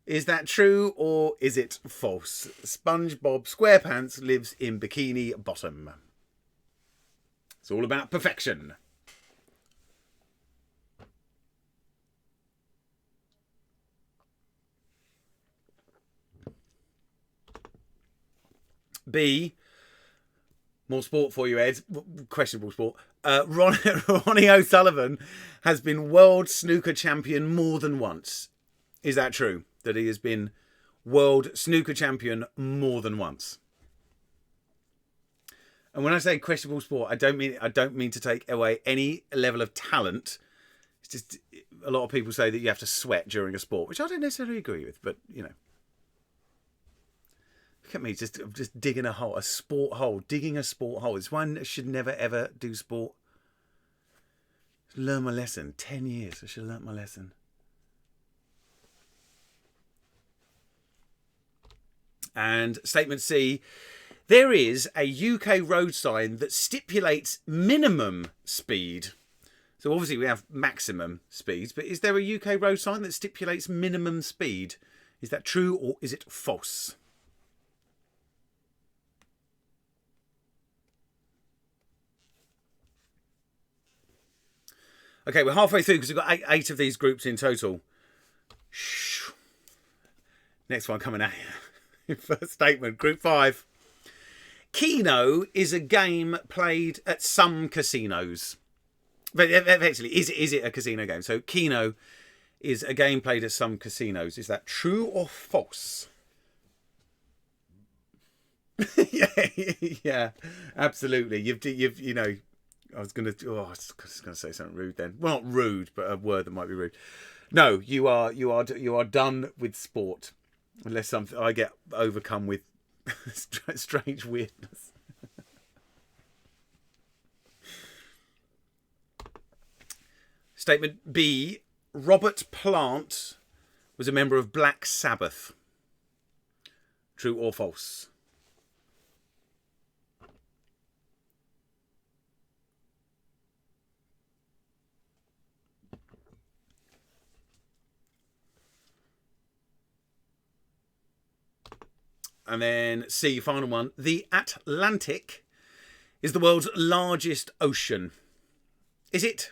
Is that true or is it false? SpongeBob SquarePants lives in Bikini Bottom. It's all about perfection. B. More sport for you, Ed. Questionable sport. Ronnie O'Sullivan has been world snooker champion more than once. Is that true? That he has been world snooker champion more than once? And when I say questionable sport, I don't mean to take away any level of talent. It's just a lot of people say that you have to sweat during a sport, which I don't necessarily agree with. But look at me, just digging a hole, digging a sport hole. It's one I should never ever do sport. Learn my lesson. 10 years, I should have learnt my lesson. And statement C, there is a UK road sign that stipulates minimum speed. So obviously we have maximum speeds, but is there a UK road sign that stipulates minimum speed? Is that true or is it false? Okay, we're halfway through because we've got eight of these groups in total. Next one coming out. First statement, group 5. Keno is a game played at some casinos. But effectively, is it a casino game? So Keno is a game played at some casinos. Is that true or false? yeah, absolutely. I was going to say something rude then. Well, not rude, but a word that might be rude. No, you are done with sport. Unless I get overcome with strange weirdness. Statement B. Robert Plant was a member of Black Sabbath. True or false? And then C, final one. The Atlantic is the world's largest ocean. Is it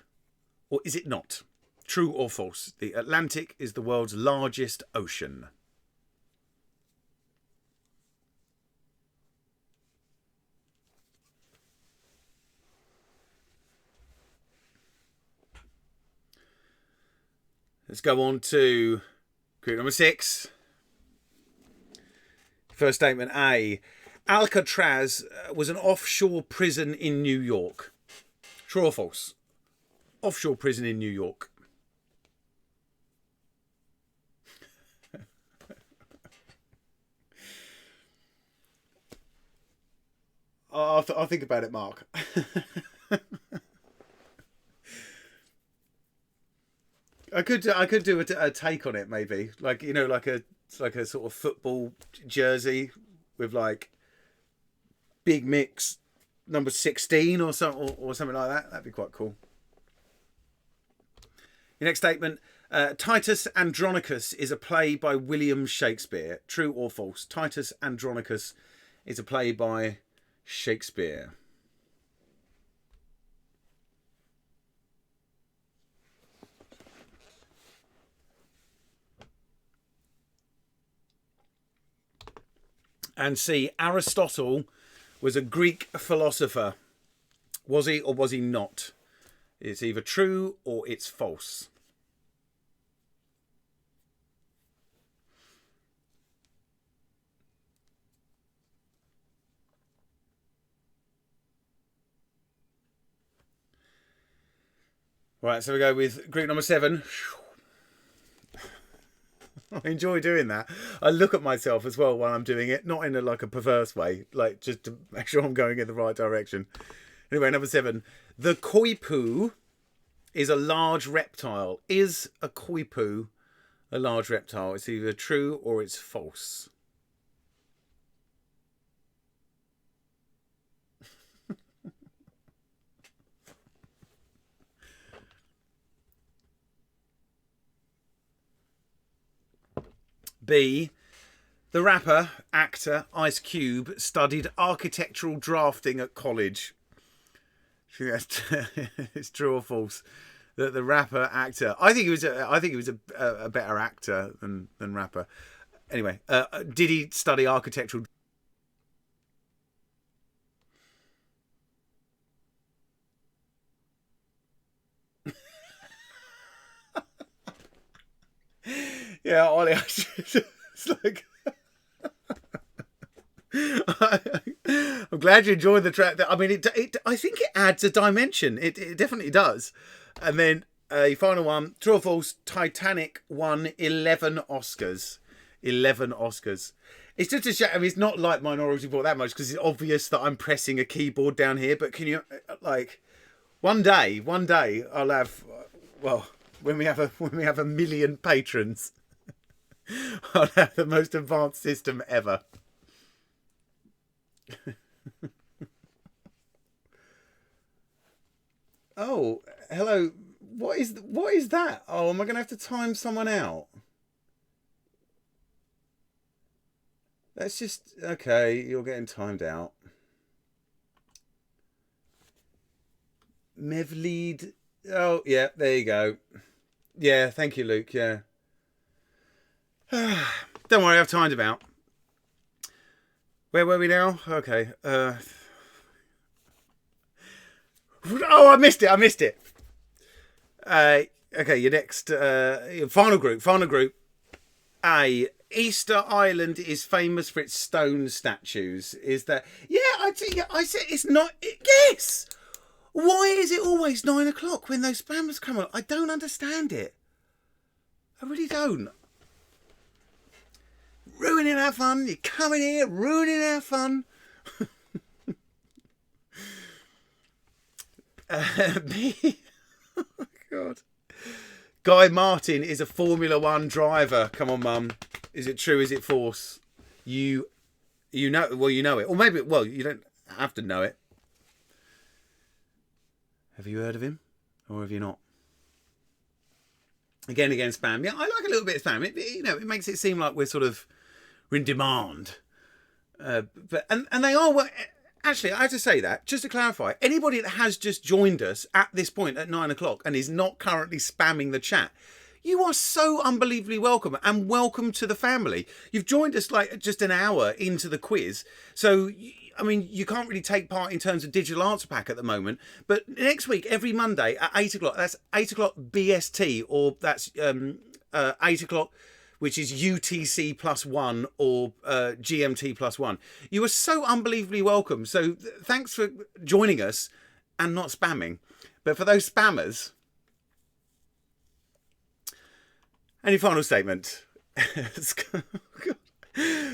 or is it not? True or false? The Atlantic is the world's largest ocean. Let's go on to group number 6. First statement A. Alcatraz was an offshore prison in New York. True or false? Offshore prison in New York. I'll think about it, Mark. I could do a take on it, maybe, like, you know, like a sort of football jersey with like Big Mix number 16 or something like that. That'd be quite cool. Your next statement: Titus Andronicus is a play by William Shakespeare. True or false? Titus Andronicus is a play by Shakespeare. And C, Aristotle was a Greek philosopher. Was he or was he not? It's either true or it's false. Right, so we go with group number 7. I enjoy doing that. I look at myself as well while I'm doing it, not in a perverse way, like just to make sure I'm going in the right direction. Anyway, number 7. The koipu is a large reptile. Is a koipu a large reptile? It's either true or it's false. B. The rapper, actor, Ice Cube studied architectural drafting at college. It's true or false? That the rapper, actor, I think he was a better actor than rapper. Anyway, did he study architectural? Yeah, Ollie, it's like I'm glad you enjoyed the track. I mean, I think it adds a dimension. It definitely does. And then a final one: true or false? Titanic won 11 Oscars. 11 Oscars. It's just a shame. I mean, it's not like Minority Report that much because it's obvious that I'm pressing a keyboard down here. But can you, like, one day, I'll have, well, when we have a million patrons, I'll have the most advanced system ever. Oh, hello. What is that? Oh, am I going to have to time someone out? That's just... Okay, you're getting timed out. Mevlead. Oh, yeah, there you go. Yeah, thank you, Luke, yeah. Don't worry, I've timed him out. Where were we now? Okay. Oh, I missed it. Okay, your next... your final group. A. Easter Island is famous for its stone statues. Is that... Yeah, I said it's not... Yes! Why is it always 9 o'clock when those spammers come on? I don't understand it. I really don't. Ruining our fun. You're coming here, ruining our fun. Me. Oh, God. Guy Martin is a Formula One driver. Come on, Mum. Is it true? Is it false? You know. Well, you know it, or maybe. Well, you don't have to know it. Have you heard of him, or have you not? Again, spam. Yeah, I like a little bit of spam. It makes it seem like we're in demand. But they are. Well, actually, I have to say that just to clarify. Anybody that has just joined us at this point at 9 o'clock and is not currently spamming the chat, you are so unbelievably welcome, and welcome to the family. You've joined us like just an hour into the quiz, so I mean, you can't really take part in terms of digital answer pack at the moment. But next week, every Monday at 8 o'clock, that's 8 o'clock BST, or that's 8 o'clock, which is UTC +1 or GMT +1. You are so unbelievably welcome. So thanks for joining us and not spamming. But for those spammers, any final statement?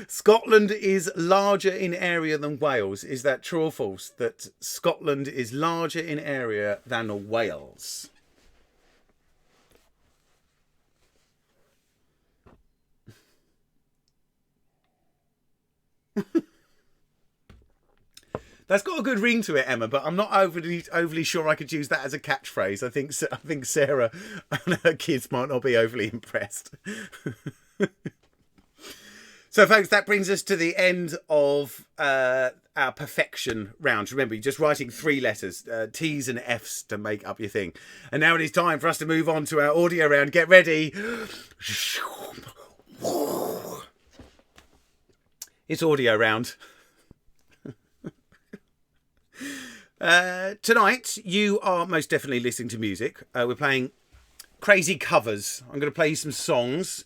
Scotland is larger in area than Wales. Is that true or false? That Scotland is larger in area than Wales? That's got a good ring to it, Emma, but I'm not overly sure I could use that as a catchphrase. I think Sarah and her kids might not be overly impressed. So, folks, that brings us to the end of our perfection round. Remember, you're just writing 3 letters, T's and F's, to make up your thing. And now it is time for us to move on to our audio round. Get ready. It's audio round. Tonight, you are most definitely listening to music. We're playing crazy covers. I'm going to play you some songs.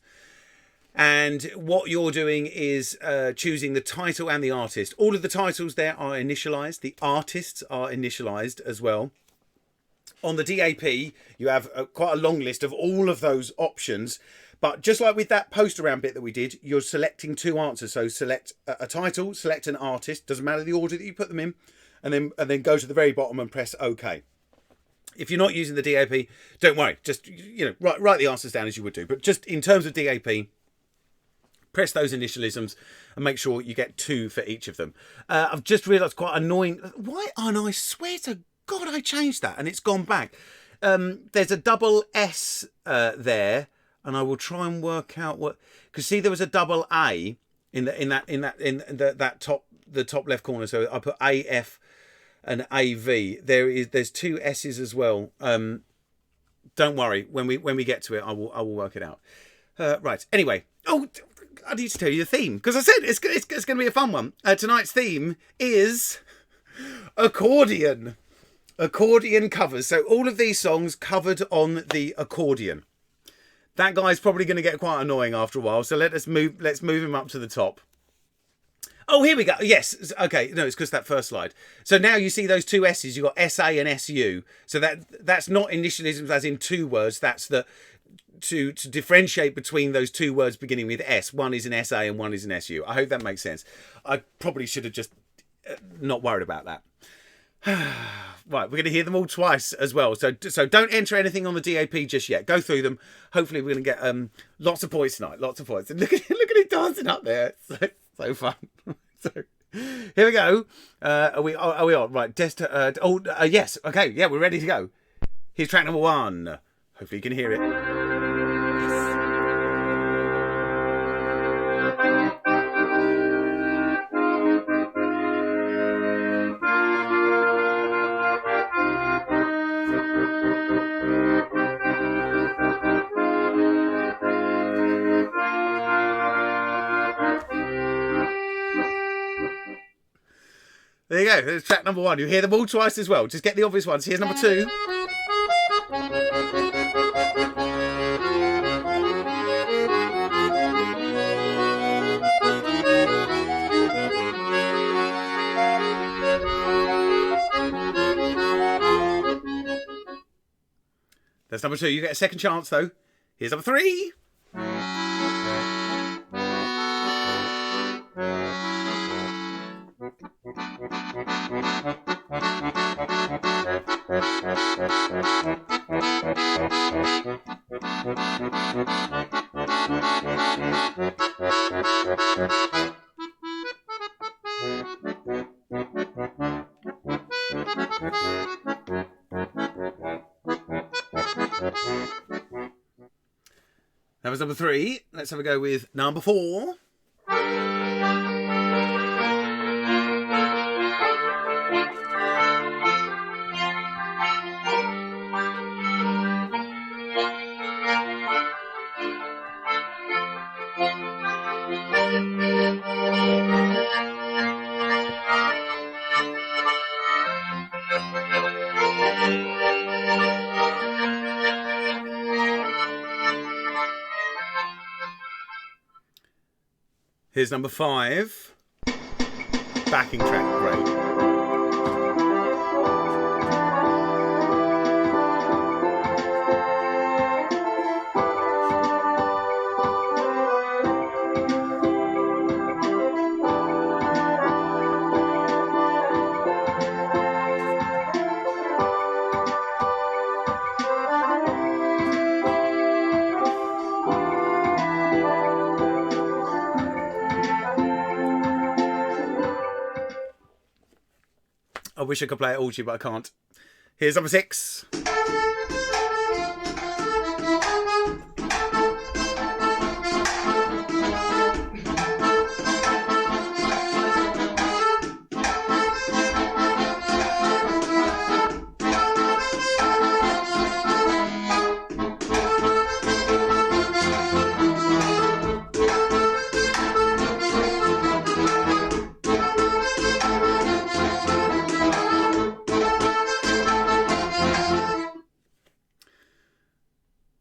And what you're doing is choosing the title and the artist. All of the titles there are initialised. The artists are initialised as well. On the DAP, you have quite a long list of all of those options. But just like with that poster round bit that we did, you're selecting 2 answers. So select a title, select an artist. Doesn't matter the order that you put them in. And then go to the very bottom and press OK. If you're not using the DAP, don't worry. Just write the answers down as you would do. But just in terms of DAP, press those initialisms and make sure you get 2 for each of them. I've just realised quite annoying. Why? Oh no, I swear to God I changed that and it's gone back. There's a double S there, and I will try and work out what. Because see, there was a double A in the top left corner. So I put AF and AV. There's 2 S's as well. Don't worry. When we get to it, I will work it out. Right. Anyway. Oh. I need to tell you the theme, because I said it's going to be a fun one. Tonight's theme is accordion covers. So all of these songs covered on the accordion. That guy's probably going to get quite annoying after a while. So let's move him up to the top. Oh, here we go. Yes. Okay. No, it's because that first slide. So now you see those 2 S's. You've got SA and SU. So that's not initialisms as in 2 words. That's to differentiate between those 2 words beginning with S. One is an SA and one is an SU. I hope that makes sense. I probably should have just not worried about that. Right, we're going to hear them all twice as well. So don't enter anything on the DAP just yet. Go through them. Hopefully we're going to get lots of points tonight. Lots of points. And look at him dancing up there. So fun. So here we go. Are we on? Right. Yes. Okay. Yeah, we're ready to go. Here's track number 1. Hopefully you can hear it. There you go. There's track number 1. You hear them all twice as well. Just get the obvious ones. Here's number 2. That's number 2. You get a second chance though. Here's number 3. That was number 3. Let's have a go with number 4. Here's number 5. Backing track, great. I wish I could play it all to you, but I can't. Here's number 6.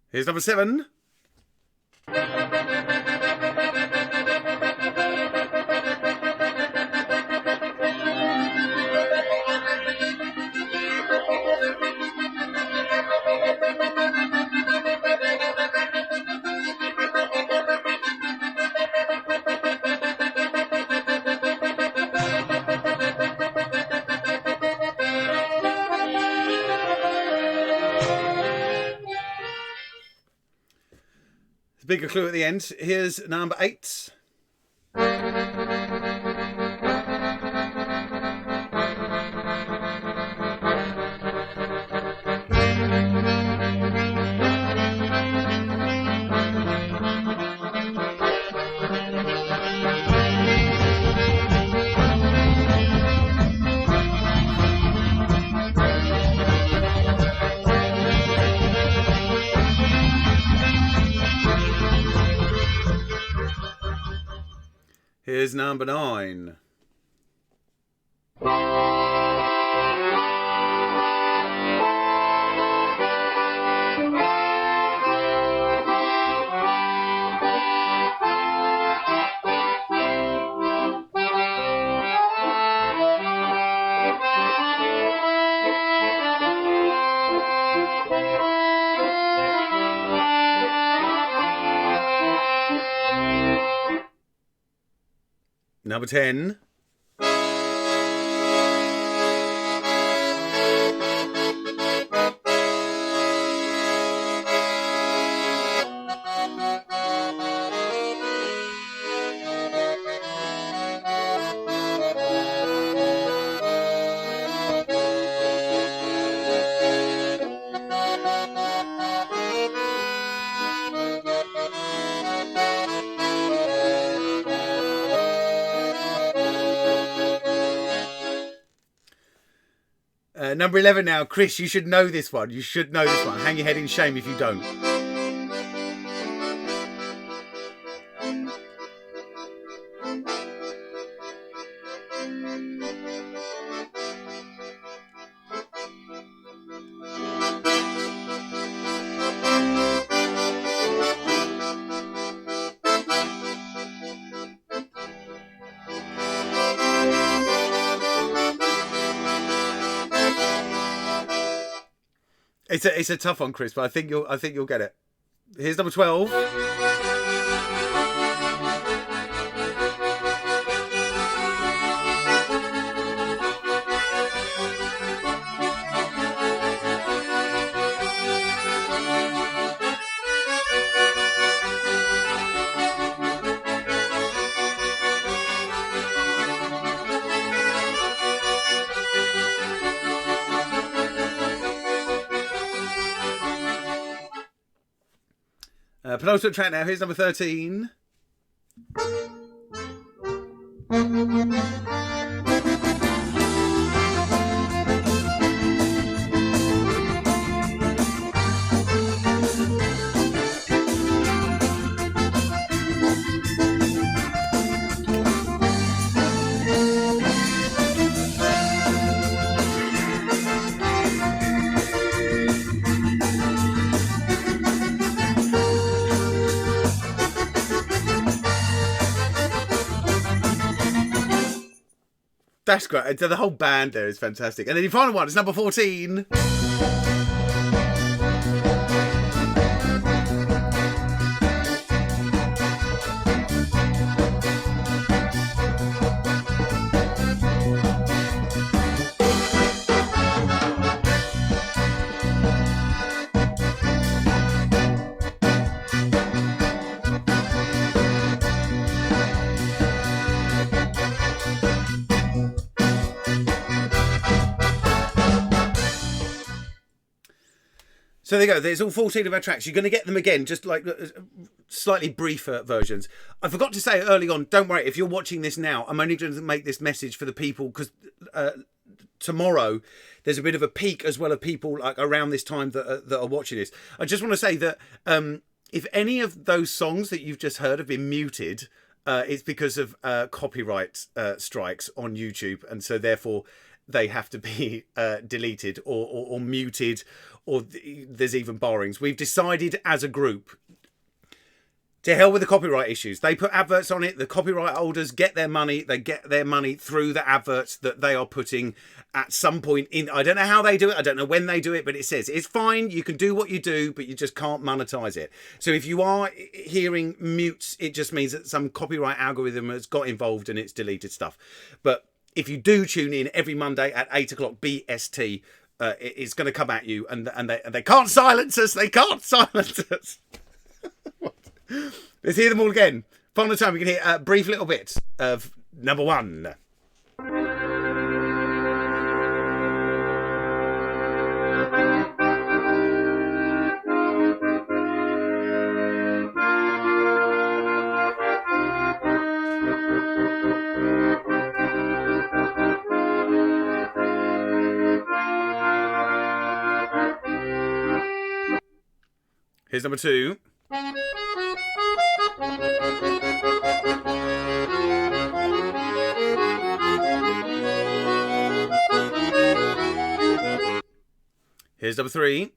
Here's number 7. Bigger clue at the end. Here's number 8. Here's number 9. Number 10. Number 11 now. Chris, you should know this one. You should know this one. Hang your head in shame if you don't. It's a tough one, Chris, but I think you'll get it. Here's number 12. Penultimate track now. Here's number 13. That's great. The whole band there is fantastic. And then the final one is number 14. So there you go. There's all 14 of our tracks. You're going to get them again, just like slightly briefer versions. I forgot to say early on, don't worry, if you're watching this now, I'm only going to make this message for the people because tomorrow there's a bit of a peak as well of people like around this time that are watching this. I just want to say that if any of those songs that you've just heard have been muted, it's because of copyright strikes on YouTube. And so therefore they have to be deleted or muted, or there's even borrowings. We've decided as a group, to hell with the copyright issues. They put adverts on it. The copyright holders get their money. They get their money through the adverts that they are putting at some point in. I don't know how they do it. I don't know when they do it, but it says it's fine. You can do what you do, but you just can't monetize it. So if you are hearing mutes, it just means that some copyright algorithm has got involved and it's deleted stuff. But if you do tune in every Monday at 8 o'clock BST, it's going to come at you, and they can't silence us. They can't silence us. Let's hear them all again. Final time we can hear a brief little bit of number 1. Here's number 2. Here's number 3.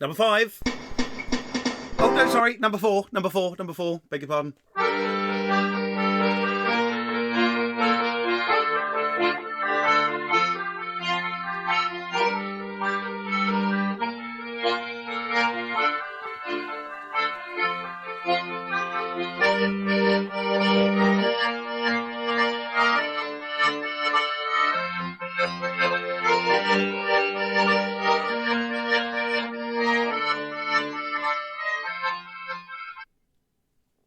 Number 5. Oh, no, sorry. Number 4. Beg your pardon.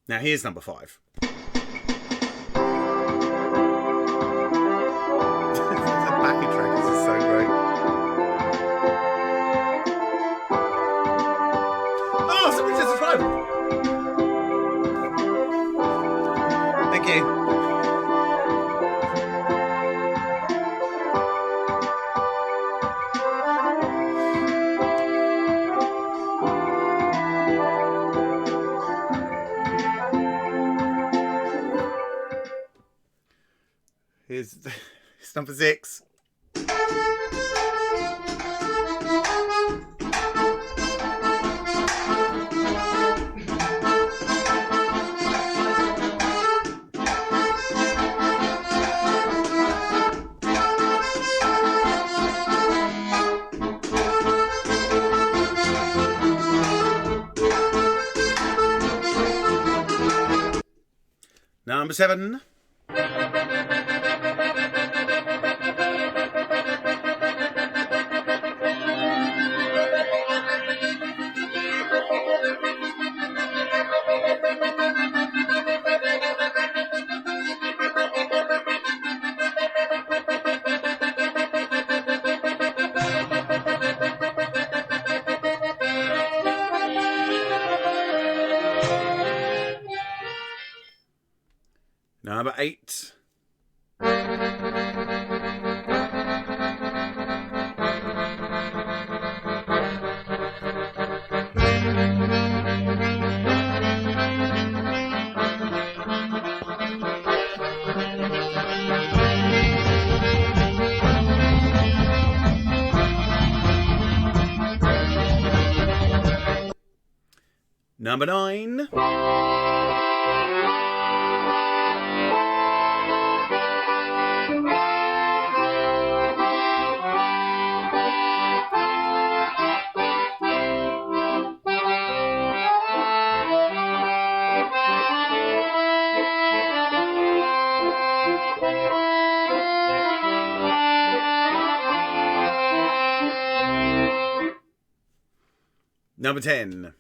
Now here's number 5. The backing track is so great. Oh, somebody just subscribed. Thank you. Here's number 6. Number 7. Number 8. Number 9. Number 10.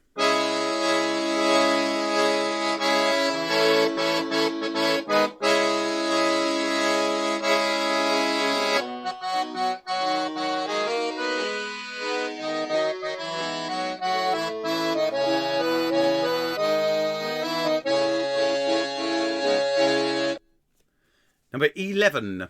Number 11.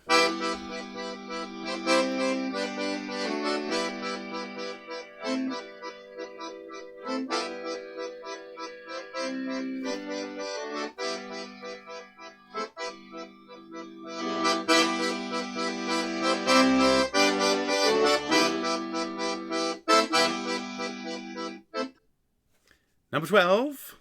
Number 12.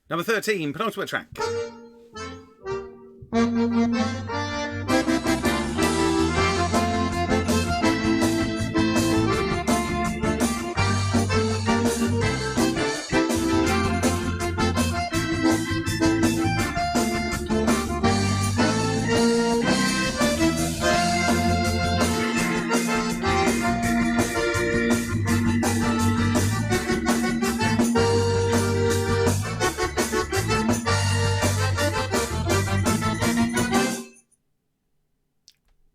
Number 13, penultimate track.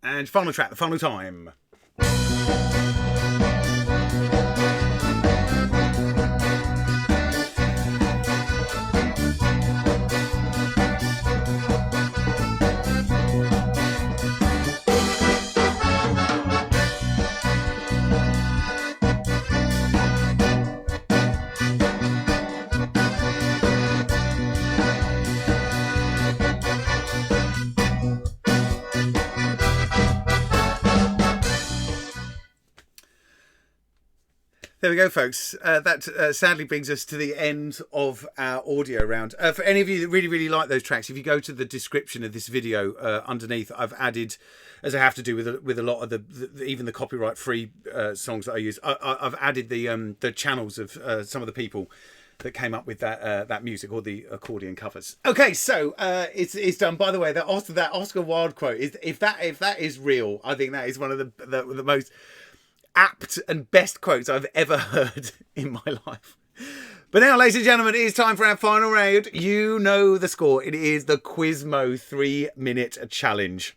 And final track, the final time. There we go, folks. That sadly brings us to the end of our audio round. For any of you that really like those tracks, if you go to the description of this video underneath, I've added, as I have to do with a lot of the even the copyright-free songs that I use, I've added the channels of some of the people that came up with that music, or the accordion covers. Okay, so it's done. By the way, that Oscar Wilde quote is, if that is real, I think that is one of the most apt and best quotes I've ever heard in my life. But now, ladies and gentlemen, it is time for our final round. You know the score. It is the Quizmo 3-minute challenge.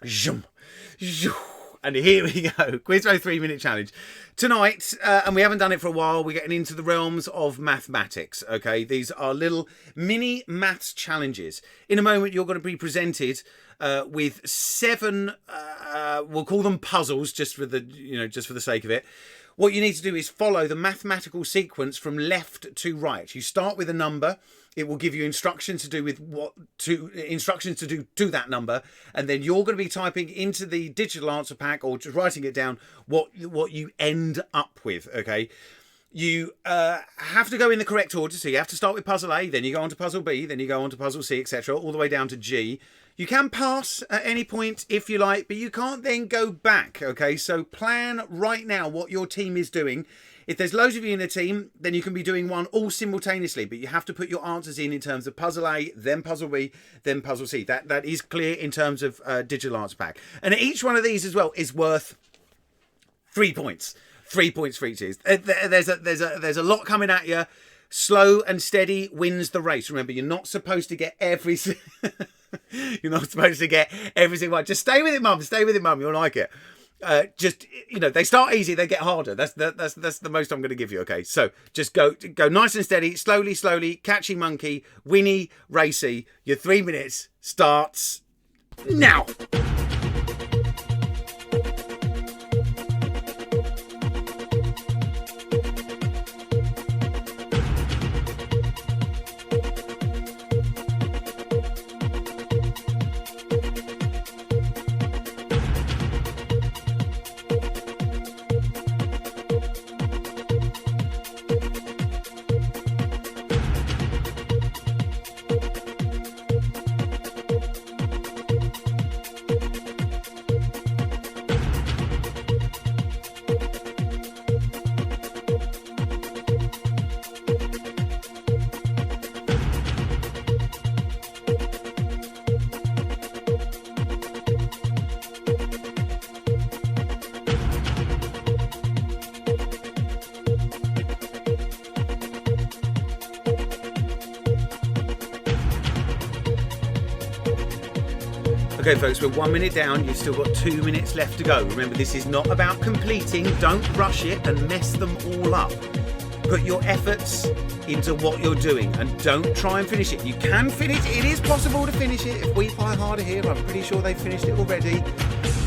And here we go. Quizmo 3-minute challenge. Tonight, and we haven't done it for a while, we're getting into the realms of mathematics, okay? These are little mini maths challenges. In a moment, you're going to be presented with 7, we'll call them puzzles, just for the sake of it. What you need to do is follow the mathematical sequence from left to right. You start with a number. It will give you instructions to do to that number, and then you're going to be typing into the digital answer pack, or just writing it down, what you end up with. Okay, you have to go in the correct order. So you have to start with puzzle A, then you go on to puzzle B, then you go on to puzzle C, etc., all the way down to G. You can pass at any point if you like, but you can't then go back. Okay, so plan right now what your team is doing. If there's loads of you in a team, then you can be doing one all simultaneously, but you have to put your answers in terms of puzzle A, then puzzle B, then puzzle C. That is clear in terms of digital answer pack. And each one of these as well is worth 3 points. 3 points for each. There's a lot coming at you. Slow and steady wins the race. Remember, you're not supposed to get every. You're not supposed to get every single one. Just stay with it, mum. Stay with it, mum. You'll like it. Just, you know, they start easy, they get harder. That's the most I'm going to give you. Okay, so just go nice and steady, slowly. Catchy monkey, Winnie, racy. Your 3 minutes starts now. Okay, folks, we're 1 minute down. You've still got 2 minutes left to go. Remember, this is not about completing. Don't rush it and mess them all up. Put your efforts into what you're doing and don't try and finish it. You can finish it. It is possible to finish it. If we apply harder here, I'm pretty sure they've finished it already.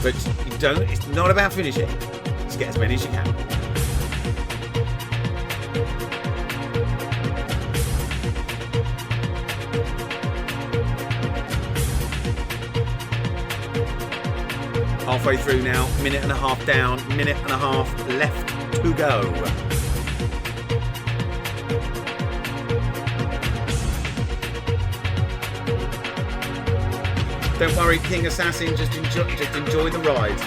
But you don't. It's not about finishing. Just get as many as you can. Halfway through now, minute and a half down, minute and a half left to go. Don't worry, King Assassin, just enjoy the ride.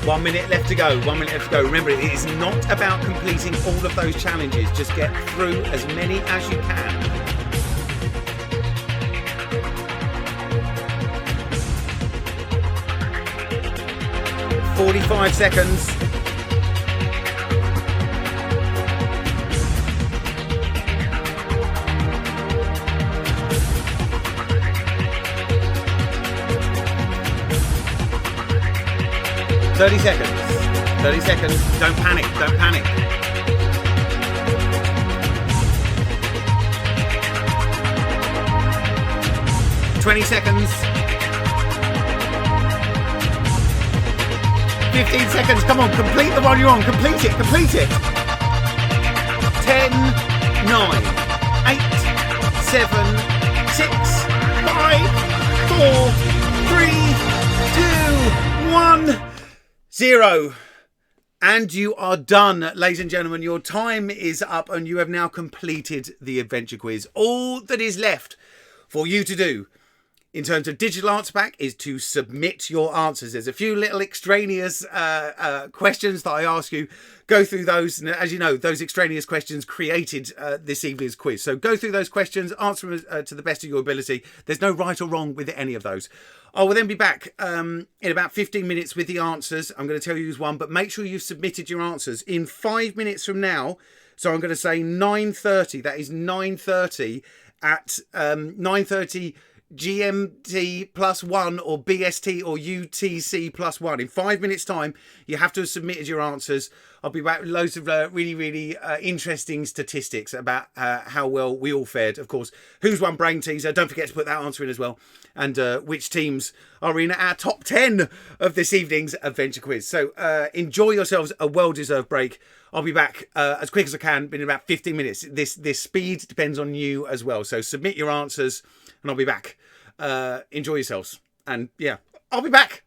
One minute left to go. 1 minute left to go. Remember, it is not about completing all of those challenges. Just get through as many as you can. "45 seconds. "30 seconds. 30 seconds. Don't panic. Don't panic. "20 seconds. 15 seconds. Come on, complete the one you're on. Complete it. Complete it. 10, 9, 8, 7, 6, 5, 4, 3, 2, 1. 0. And you are done, ladies and gentlemen. Your time is up and you have now completed the adventure quiz. All that is left for you to do in terms of digital answer pack is to submit your answers. There's a few little extraneous questions that I ask you. Go through those. And as you know, those extraneous questions created this evening's quiz. So go through those questions, answer them to the best of your ability. There's no right or wrong with any of those. I will then be back in about 15 minutes with the answers. I'm going to tell you who's won, but make sure you've submitted your answers in 5 minutes from now. So I'm going to say 9:30. That is 9:30 at 9:30 GMT +1 or BST or UTC +1. In 5 minutes time, you have to have submitted your answers. I'll be back with loads of really interesting statistics about how well we all fared. Of course, who's won brain teaser? Don't forget to put that answer in as well. And which teams are in our top 10 of this evening's adventure quiz. So enjoy yourselves a well-deserved break. I'll be back as quick as I can in about 15 minutes. This speed depends on you as well. So submit your answers and I'll be back. Enjoy yourselves. And yeah, I'll be back.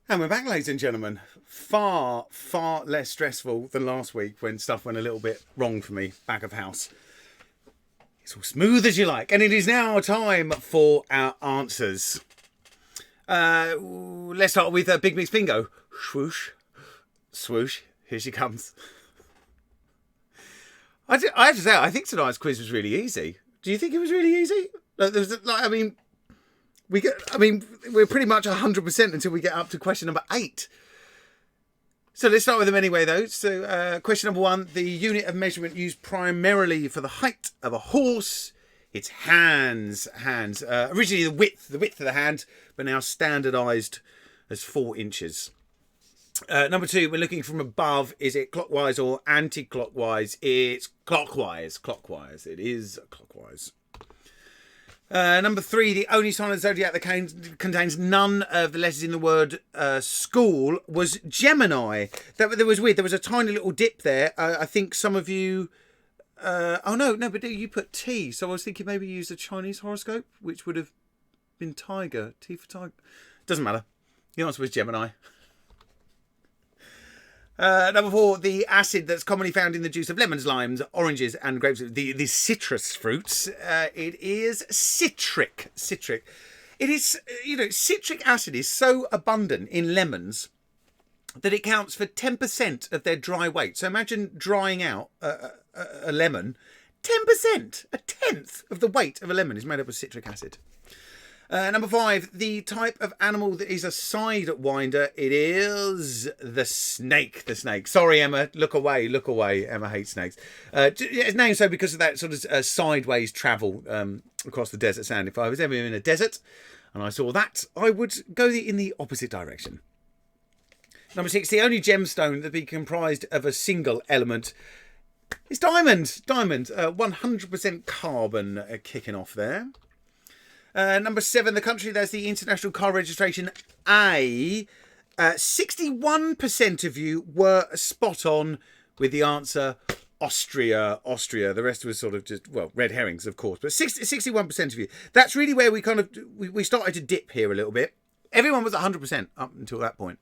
And we're back, ladies and gentlemen. Far, far less stressful than last week when stuff went a little bit wrong for me back of house. It's all smooth as you like. And it is now time for our answers. Let's start with Big Mix Bingo. Swoosh. Swoosh. Here she comes. I have to say, I think tonight's quiz was really easy. Do you think it was really easy? We're pretty much 100% until we get up to question number 8. So let's start with them anyway, though. So question number 1, the unit of measurement used primarily for the height of a horse. It's hands. Originally the width of the hand, but now standardised as 4 inches. Number 2, we're looking from above. Is it clockwise or anti-clockwise? It's clockwise. It is clockwise. Number 3, the only sign of the zodiac that contains none of the letters in the word school was Gemini. That was weird. There was a tiny little dip there. I think some of you... but you put T. So I was thinking maybe you used a Chinese horoscope, which would have been tiger. T for tiger. Doesn't matter. The answer was Gemini. Number 4, the acid that's commonly found in the juice of lemons, limes, oranges and grapes, the citrus fruits, it is citric. It is, citric acid is so abundant in lemons that it counts for 10% of their dry weight. So imagine drying out a lemon. 10%, a tenth of the weight of a lemon is made up of citric acid. Number 5, the type of animal that is a sidewinder, it is the snake. Sorry, Emma, look away. Emma hates snakes. It's named so because of that sort of sideways travel across the desert sand. If I was ever in a desert and I saw that, I would go in the opposite direction. Number 6, the only gemstone that be comprised of a single element is diamond. 100% carbon kicking off there. Number 7, the country that's the international car registration A. 61% of you were spot on with the answer Austria. The rest was sort of just, red herrings, of course. But 61% of you. That's really where we we started to dip here a little bit. Everyone was 100% up until that point.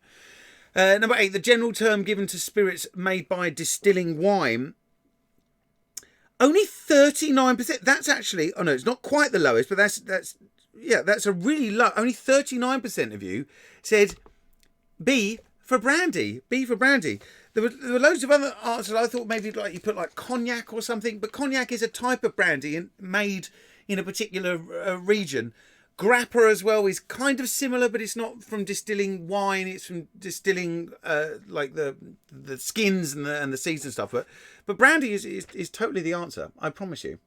Number 8, the general term given to spirits made by distilling wine. Only 39%. That's actually, it's not quite the lowest, but that's a really low. Only 39% of you said B for brandy. There were loads of other answers. I thought maybe you put cognac or something, but cognac is a type of brandy and made in a particular region. Grappa as well is kind of similar, but it's not from distilling wine. It's from distilling the skins and the seeds and stuff. But brandy is totally the answer. I promise you.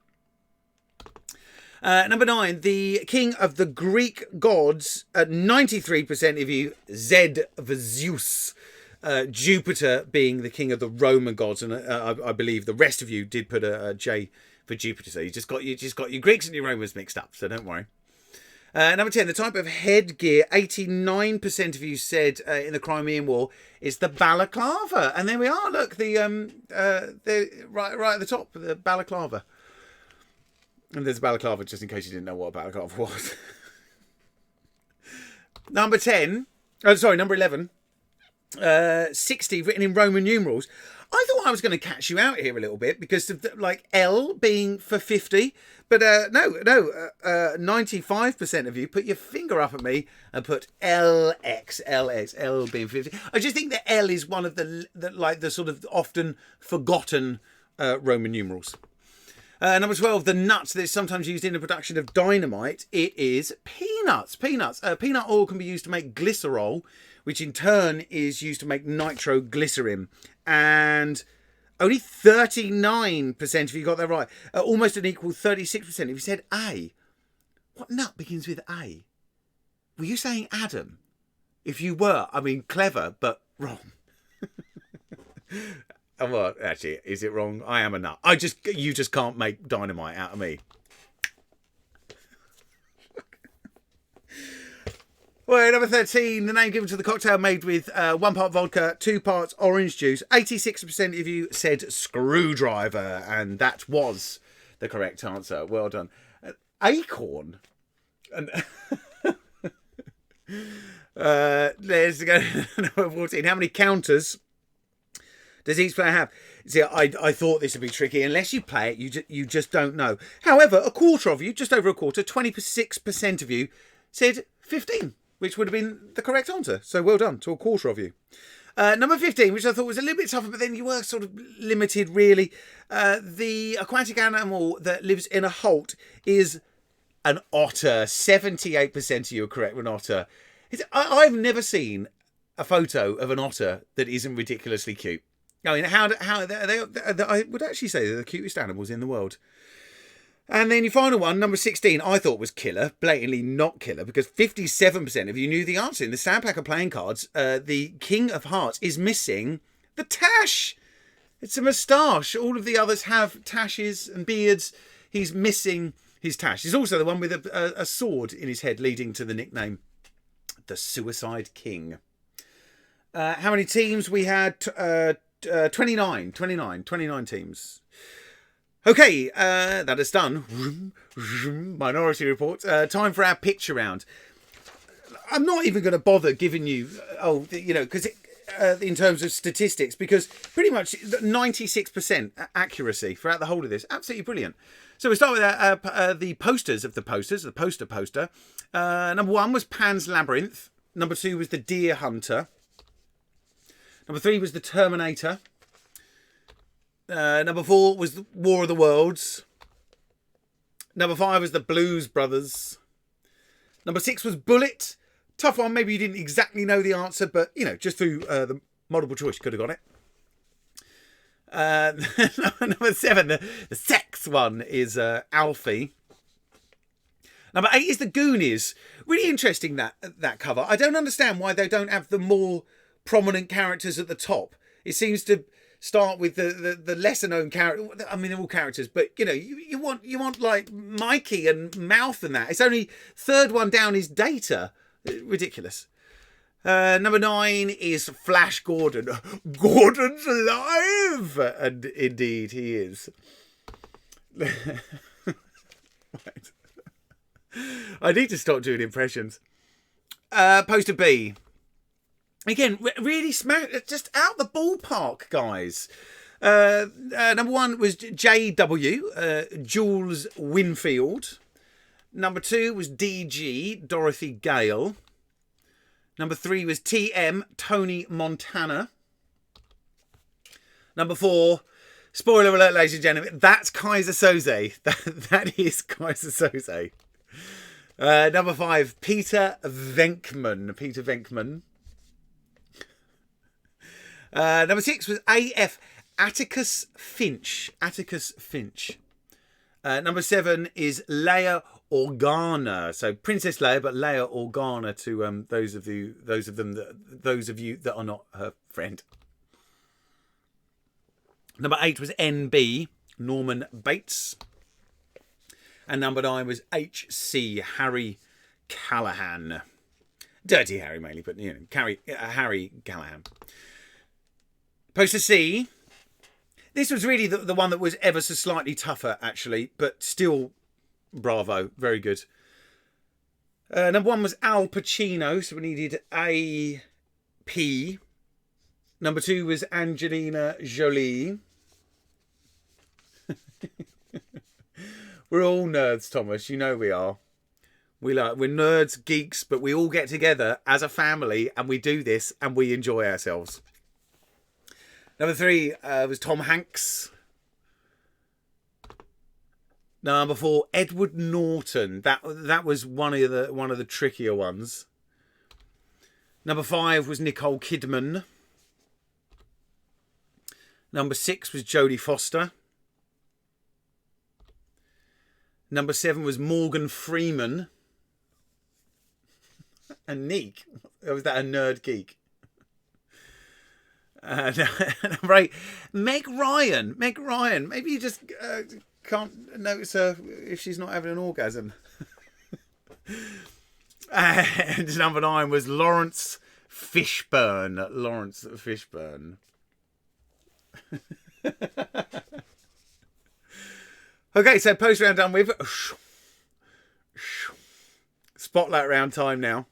Number 9, the king of the Greek gods. 93% of you, Z for Zeus. Jupiter being the king of the Roman gods, and I believe the rest of you did put a J for Jupiter. So you just got your Greeks and your Romans mixed up. So don't worry. Number 10, the type of headgear. 89% of you said in the Crimean War is the balaclava, and there we are. Look, the right at the top, the balaclava. And there's a balaclava, just in case you didn't know what a balaclava was. Number 11. 60 written in Roman numerals. I thought I was going to catch you out here a little bit because of L being for 50, but no. 95% of you put your finger up at me and put LX, L being 50. I just think that L is one of the sort of often forgotten Roman numerals. Number 12, the nuts that is sometimes used in the production of dynamite. It is peanuts. Peanut oil can be used to make glycerol, which in turn is used to make nitroglycerin. And only 39% of you got that right. Almost an equal 36% if you said A. What nut begins with A? Were you saying Adam? If you were, clever, but wrong. Well, actually, is it wrong? I am a nut. You just can't make dynamite out of me. Well, number 13, the name given to the cocktail made with 1 part vodka, 2 parts orange juice. 86% of you said screwdriver, and that was the correct answer. Well done. Acorn. Let's go to number 14. How many counters does each player have? See, I thought this would be tricky. Unless you play it, you just don't know. However, a quarter of you, just over a quarter, 26% of you said 15, which would have been the correct answer. So well done to a quarter of you. Number 15, which I thought was a little bit tougher, but then you were sort of limited, really. The aquatic animal that lives in a halt is an otter. 78% of you are correct with an otter. I've never seen a photo of an otter that isn't ridiculously cute. I mean, I would actually say they're the cutest animals in the world. And then your final one, number 16, I thought was killer, blatantly not killer, because 57% of you knew the answer. In the sad pack of playing cards, the King of Hearts is missing the tash. It's a moustache. All of the others have tashes and beards. He's missing his tash. He's also the one with a sword in his head, leading to the nickname, the Suicide King. How many teams we had? 29 teams. Okay, that is done. Minority Report. Time for our picture round. I'm not even going to bother giving you, because in terms of statistics, because pretty much 96% accuracy throughout the whole of this. Absolutely brilliant. So we start with the posters of the posters, the poster. Number 1 was Pan's Labyrinth. Number 2 was the Deer Hunter. Number 3 was the Terminator. Number 4 was the War of the Worlds. Number 5 was the Blues Brothers. Number 6 was Bullet. Tough one. Maybe you didn't exactly know the answer, but, just through the multiple choice, you could have got it. Number 7, the sex one is Alfie. Number 8 is the Goonies. Really interesting, that cover. I don't understand why they don't have the more prominent characters at the top. It seems to start with the lesser known character. I mean, they're all characters, but you want like Mikey and Mouth and that. It's only third one down is Data. Ridiculous. Number 9 is Flash Gordon. Gordon's alive, and indeed he is. Right. I need to stop doing impressions. Poster B. Again, really just out the ballpark, guys. Number 1 was JW, Jules Winfield. Number 2 was DG, Dorothy Gale. Number 3 was TM, Tony Montana. Number 4, spoiler alert, ladies and gentlemen, that's Kaiser Soze. That is Kaiser Soze. Number 5, Peter Venkman. Number 6 was AF, Atticus Finch. Number 7 is Leia Organa. So Princess Leia, but Leia Organa to those of you that are not her friend. Number 8 was NB, Norman Bates. And number 9 was HC, Harry Callahan. Dirty Harry mainly, but Harry Callahan. Poster C. This was really the one that was ever so slightly tougher, actually, but still, bravo, very good. Number 1 was Al Pacino, so we needed AP. Number 2 was Angelina Jolie. We're all nerds, Thomas. You know we are. We're nerds, geeks, but we all get together as a family and we do this and we enjoy ourselves. Number 3 was Tom Hanks. Number 4, Edward Norton. That was one of the trickier ones. Number 5 was Nicole Kidman. Number 6 was Jodie Foster. Number 7 was Morgan Freeman. And Neek. Was that a nerd geek? Number 8, Meg Ryan. Maybe you just can't notice her if she's not having an orgasm. And number 9 was Lawrence Fishburne. Okay, so post round done with. Spotlight round time now.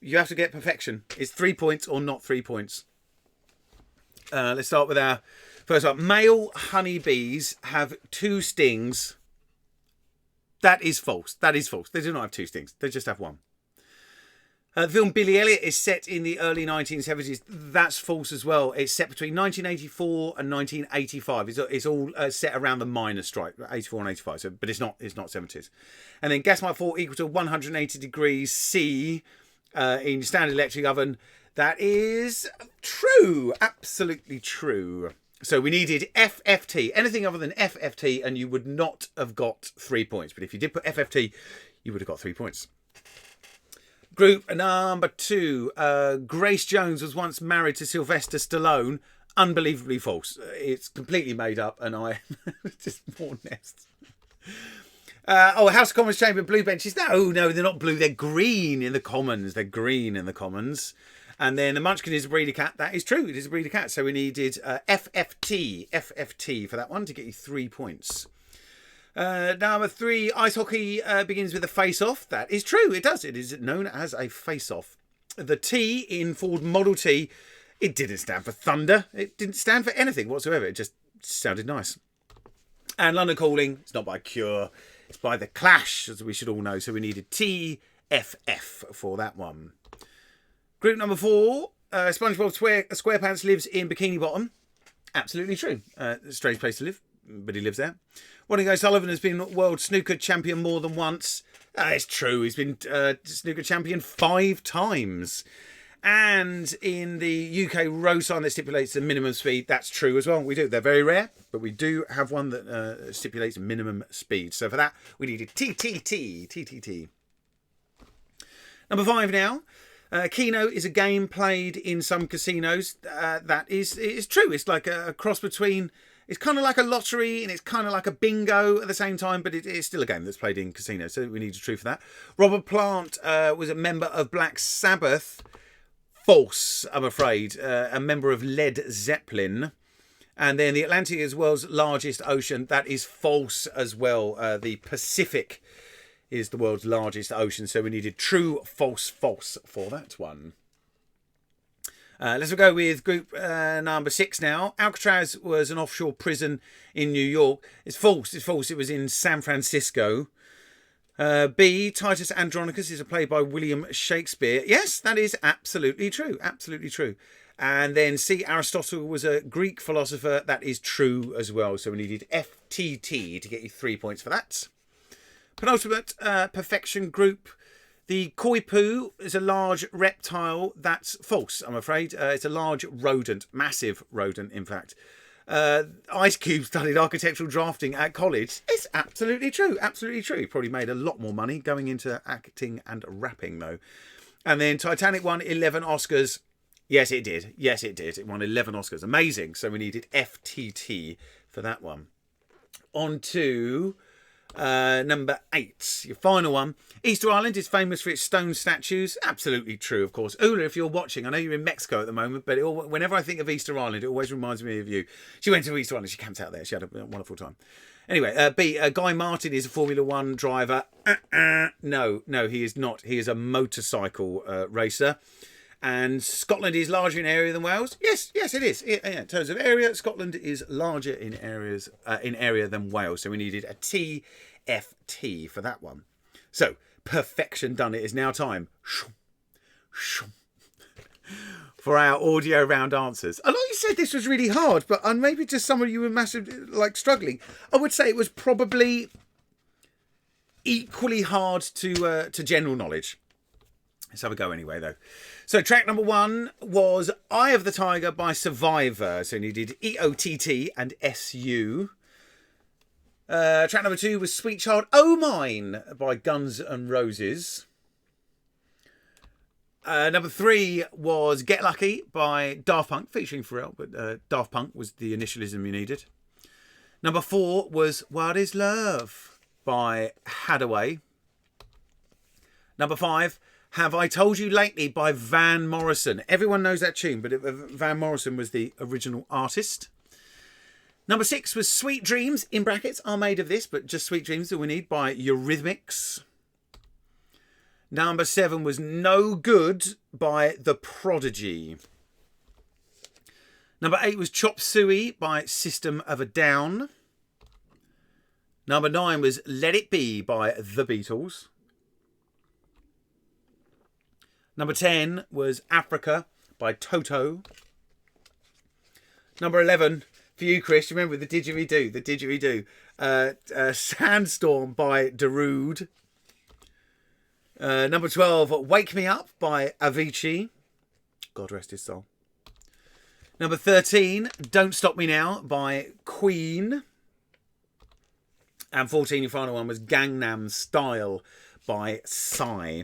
You have to get perfection. It's 3 points or not 3 points. Let's start with our first one. Male honeybees have 2 stings. That is false. That is false. They do not have 2 stings. They just have 1. The film Billy Elliot is set in the early 1970s. That's false as well. It's set between 1984 and 1985. It's all set around the miners' strike, 84 and 85. So, but it's not 70s. And then gas might fall equal to 180 degrees C in standard electric oven. That is true. Absolutely true. So we needed FFT. Anything other than FFT, and you would not have got 3 points. But if you did put FFT, you would have got 3 points. Group number 2. Grace Jones was once married to Sylvester Stallone. Unbelievably false. It's completely made up, and I just more nests. House of Commons chamber blue benches. No, they're not blue. They're green in the Commons. They're green in the Commons. And then the Munchkin is a breeder cat. That is true. It is a breeder cat. So we needed FFT for that one to get you 3 points. Number 3, ice hockey begins with a face-off. That is true. It does. It is known as a face-off. The T in Ford Model T, it didn't stand for thunder. It didn't stand for anything whatsoever. It just sounded nice. And London Calling, it's not by Cure. It's by The Clash, as we should all know. So we needed TFF for that one. Group number 4, SpongeBob SquarePants lives in Bikini Bottom. Absolutely true. Strange place to live, but he lives there. Ronnie O'Sullivan has been world snooker champion more than once. It's true. He's been snooker champion 5 times. And in the UK row sign that stipulates the minimum speed, that's true as well. We do. They're very rare, but we do have one that stipulates minimum speed. So for that, we needed TTT. Number 5 now. Keno is a game played in some casinos. That is true. It's like a cross between... It's kind of like a lottery and it's kind of like a bingo at the same time, but it's still a game that's played in casinos, so we need a true for that. Robert Plant was a member of Black Sabbath. False, I'm afraid. A member of Led Zeppelin. And then the Atlantic is the world's largest ocean. That is false as well. The Pacific is the world's largest ocean, so we needed true, false for that one. Let's go with group number 6 now. Alcatraz was an offshore prison in New York. It's false. It was in San Francisco. B, Titus Andronicus is a play by William Shakespeare. Yes, that is absolutely true. Absolutely true. And then C, Aristotle was a Greek philosopher. That is true as well. So we needed FTT to get you 3 points for that. Penultimate perfection group. The koi poo is a large reptile. That's false, I'm afraid. It's a large rodent, massive rodent, in fact. Ice Cube studied architectural drafting at college. It's absolutely true, absolutely true. He probably made a lot more money going into acting and rapping, though. And then Titanic won 11 Oscars. Yes, it did. Yes, it did. It won 11 Oscars. Amazing. So we needed FTT for that one. On to... number 8, your final one. Easter Island is famous for its stone statues. Absolutely true, of course. Ula, if you're watching, I know you're in Mexico at the moment, but whenever I think of Easter Island, it always reminds me of you. She went to Easter Island. She camped out there. She had a wonderful time. Anyway, B, Guy Martin is a Formula 1 driver. No, he is not. He is a motorcycle racer. And Scotland is larger in area than Wales. Yes, it is. In terms of area, Scotland is larger in area than Wales. So we needed a TFT for that one. So perfection done. It is now time for our audio round answers. I know you said this was really hard, but maybe just some of you were massively struggling. I would say it was probably equally hard to general knowledge. Let's have a go anyway, though. So track number 1 was Eye of the Tiger by Survivor. So you needed EOTT and SU. Track number 2 was Sweet Child O' Mine by Guns N' Roses. Number 3 was Get Lucky by Daft Punk, featuring Pharrell, but Daft Punk was the initialism you needed. Number 4 was What Is Love by Hadaway. Number 5, Have I Told You Lately by Van Morrison. Everyone knows that tune, but Van Morrison was the original artist. Number 6 was Sweet Dreams, in brackets, are made of this, but just Sweet Dreams that we need by Eurythmics. Number 7 was No Good by The Prodigy. Number 8 was Chop Suey by System of a Down. Number 9 was Let It Be by The Beatles. Number 10 was Africa by Toto. Number 11, for you, Chris, remember the didgeridoo, the didgeridoo. Sandstorm by Darude. Number 12, Wake Me Up by Avicii. God rest his soul. Number 13, Don't Stop Me Now by Queen. And 14, your final one was Gangnam Style by Psy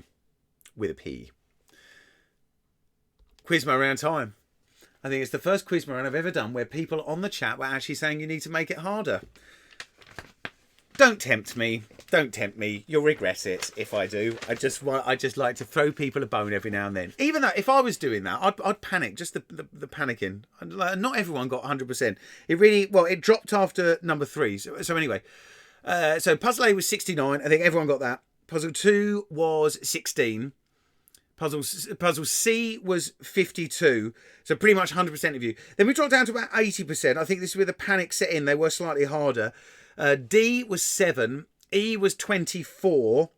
with a P. Quizmo round time. I think it's the first Quizmo round I've ever done where people on the chat were actually saying you need to make it harder. Don't tempt me. Don't tempt me. You'll regret it if I do. I just like to throw people a bone every now and then. Even though if I was doing that, I'd panic. Just the panicking. Not everyone got 100%. It dropped after number 3. So anyway, so Puzzle A was 69. I think everyone got that. Puzzle 2 was 16. Puzzle C was 52, so pretty much 100% of you. Then we dropped down to about 80%. I think this is where the panic set in. They were slightly harder. D was 7. E was 24.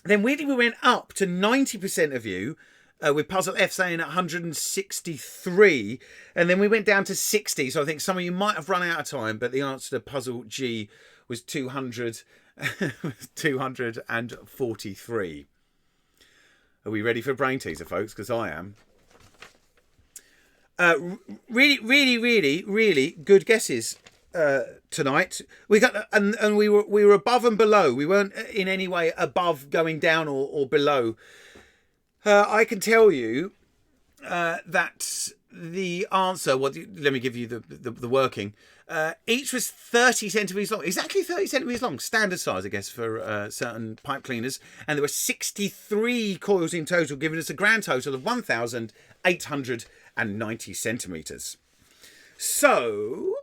Then weirdly we went up to 90% of you, with Puzzle F saying 163. And then we went down to 60. So I think some of you might have run out of time, but the answer to Puzzle G was 243. Are we ready for a brain teaser, folks? Because I am. Really good guesses tonight. We got and we were above and below. We weren't in any way above, going down, or below. I can tell you that the answer. Let me give you the working. Each was 30 centimetres long. Exactly 30 centimetres long. Standard size, I guess, for certain pipe cleaners. And there were 63 coils in total, giving us a grand total of 1,890 centimetres. So,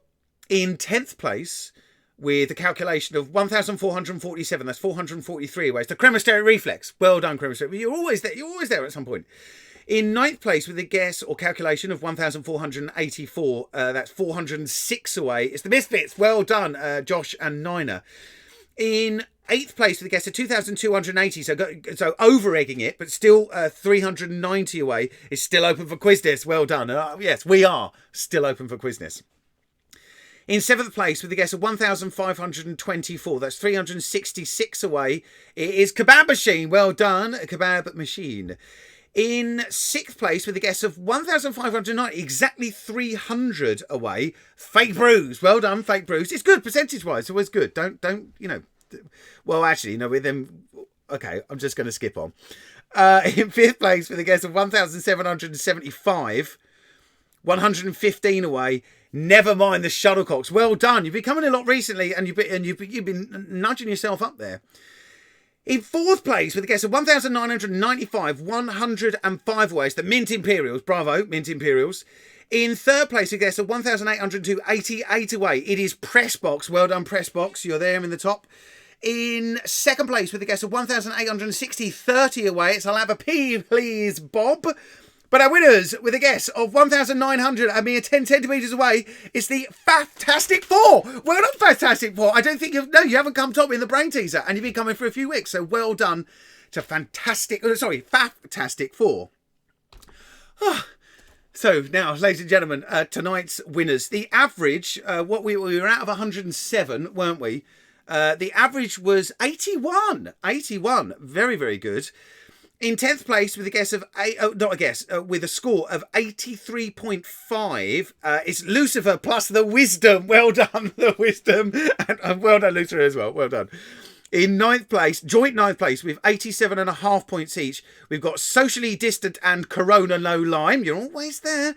in 10th place, with a calculation of 1,447, that's 443 away. It's the Cremasteric Reflex. Well done, Cremasteric. You're always there at some point. In 9th place with a guess or calculation of 1,484, that's 406 away. It's the Misfits. Well done, Josh and Nina. In 8th place with a guess of 2,280, so over-egging it, but still 390 away. It's still open for Quizness. Well done. Yes, we are still open for Quizness. In 7th place with a guess of 1,524, that's 366 away. It is Kebab Machine. Well done, Kebab Machine. In 6th place with a guess of 1,590, exactly 300 away, Fake Brews. Well done, Fake Brews. It's good, percentage-wise, always good. Don't, well, actually, no, with them, okay, I'm just going to skip on. In 5th place with a guess of 1,775, 115 away, Never Mind the Shuttlecocks. Well done. You've been coming a lot recently, and you've been nudging yourself up there. In 4th place, with a guess of 1,995, 105 away, it's the Mint Imperials. Bravo, Mint Imperials. In 3rd place, with a guess of 1,802, 88 away, it is Pressbox. Well done, Pressbox. You're there in the top. In 2nd place, with a guess of 1,860, 30 away, it's I'll have a pee, please, Bob. But our winners, with a guess of 1,900, a mere 10 centimetres away, is the Fantastic Four. Well done, Fantastic Four. I don't think you haven't come top in the brain teaser, and you've been coming for a few weeks. So well done to Fantastic Four. So now, ladies and gentlemen, tonight's winners. The average, we were out of 107, weren't we? The average was 81. 81. Very, very good. In 10th place with a guess of with a score of 83.5, it's Lucifer plus the Wisdom. Well done, the Wisdom, and well done, Lucifer, as well. Well done. In 9th place, joint 9th place with 87.5 points each, we've got Socially Distant and Corona No Lime. You're always there.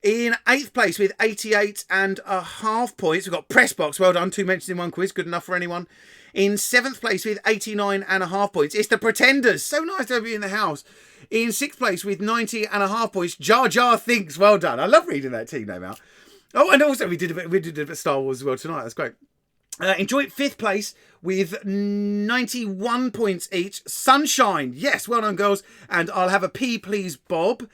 In 8th place with 88.5 points, we've got Pressbox. Well done, 2 mentions in 1 quiz. Good enough for anyone. In 7th place with 89.5 points, it's the Pretenders. So nice to have you in the house. In 6th place with 90.5 points, Jar Jar Thinks. Well done. I love reading that team name out. Oh, and also we did a bit of Star Wars as well tonight. That's great. In joint 5th place with 91 points each, Sunshine. Yes, well done, girls. And I'll have a P, please, Bob.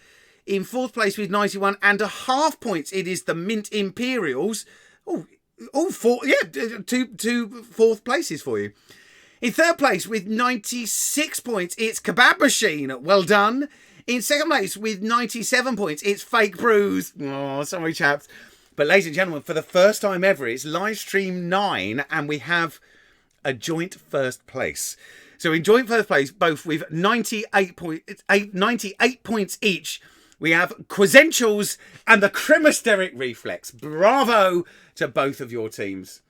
In 4th place with 91.5 points, it is the Mint Imperials. Two 4th places for you. In 3rd place with 96 points, it's Kebab Machine. Well done. In 2nd place with 97 points, it's Fake Brews. Oh, sorry, chaps. But ladies and gentlemen, for the first time ever, it's live stream 9 and we have a joint 1st place. So in joint 1st place, both with 98 points each, we have Quizentials and the Cremasteric Reflex. Bravo to both of your teams.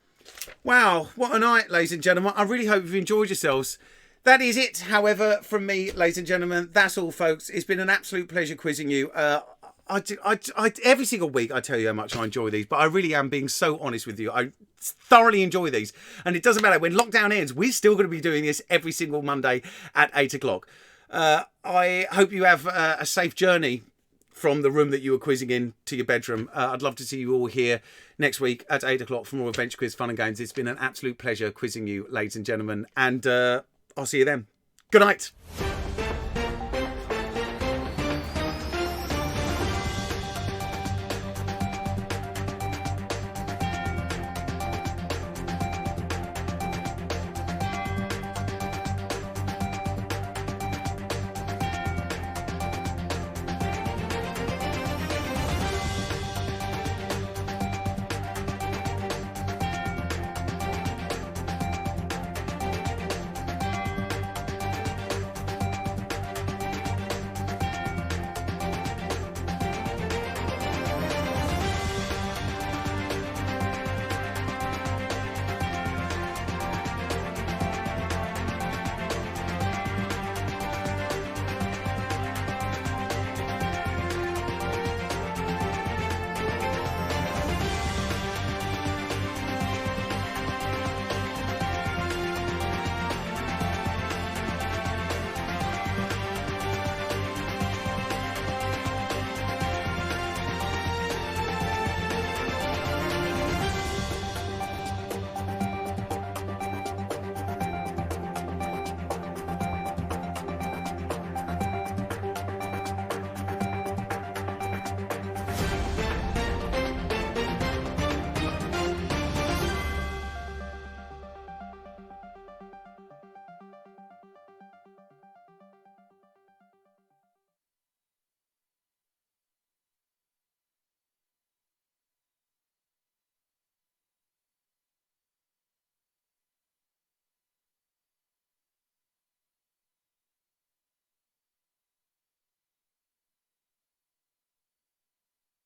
Wow, what a night, ladies and gentlemen. I really hope you've enjoyed yourselves. That is it, however, from me, ladies and gentlemen. That's all, folks. It's been an absolute pleasure quizzing you. Every single week I tell you how much I enjoy these, but I really am being so honest with you. I thoroughly enjoy these. And it doesn't matter, when lockdown ends, we're still going to be doing this every single Monday at 8 o'clock. I hope you have a safe journey from the room that you were quizzing in to your bedroom. I'd love to see you all here next week at 8 o'clock for more Adventure Quiz Fun and Games. It's been an absolute pleasure quizzing you, ladies and gentlemen. And I'll see you then. Good night.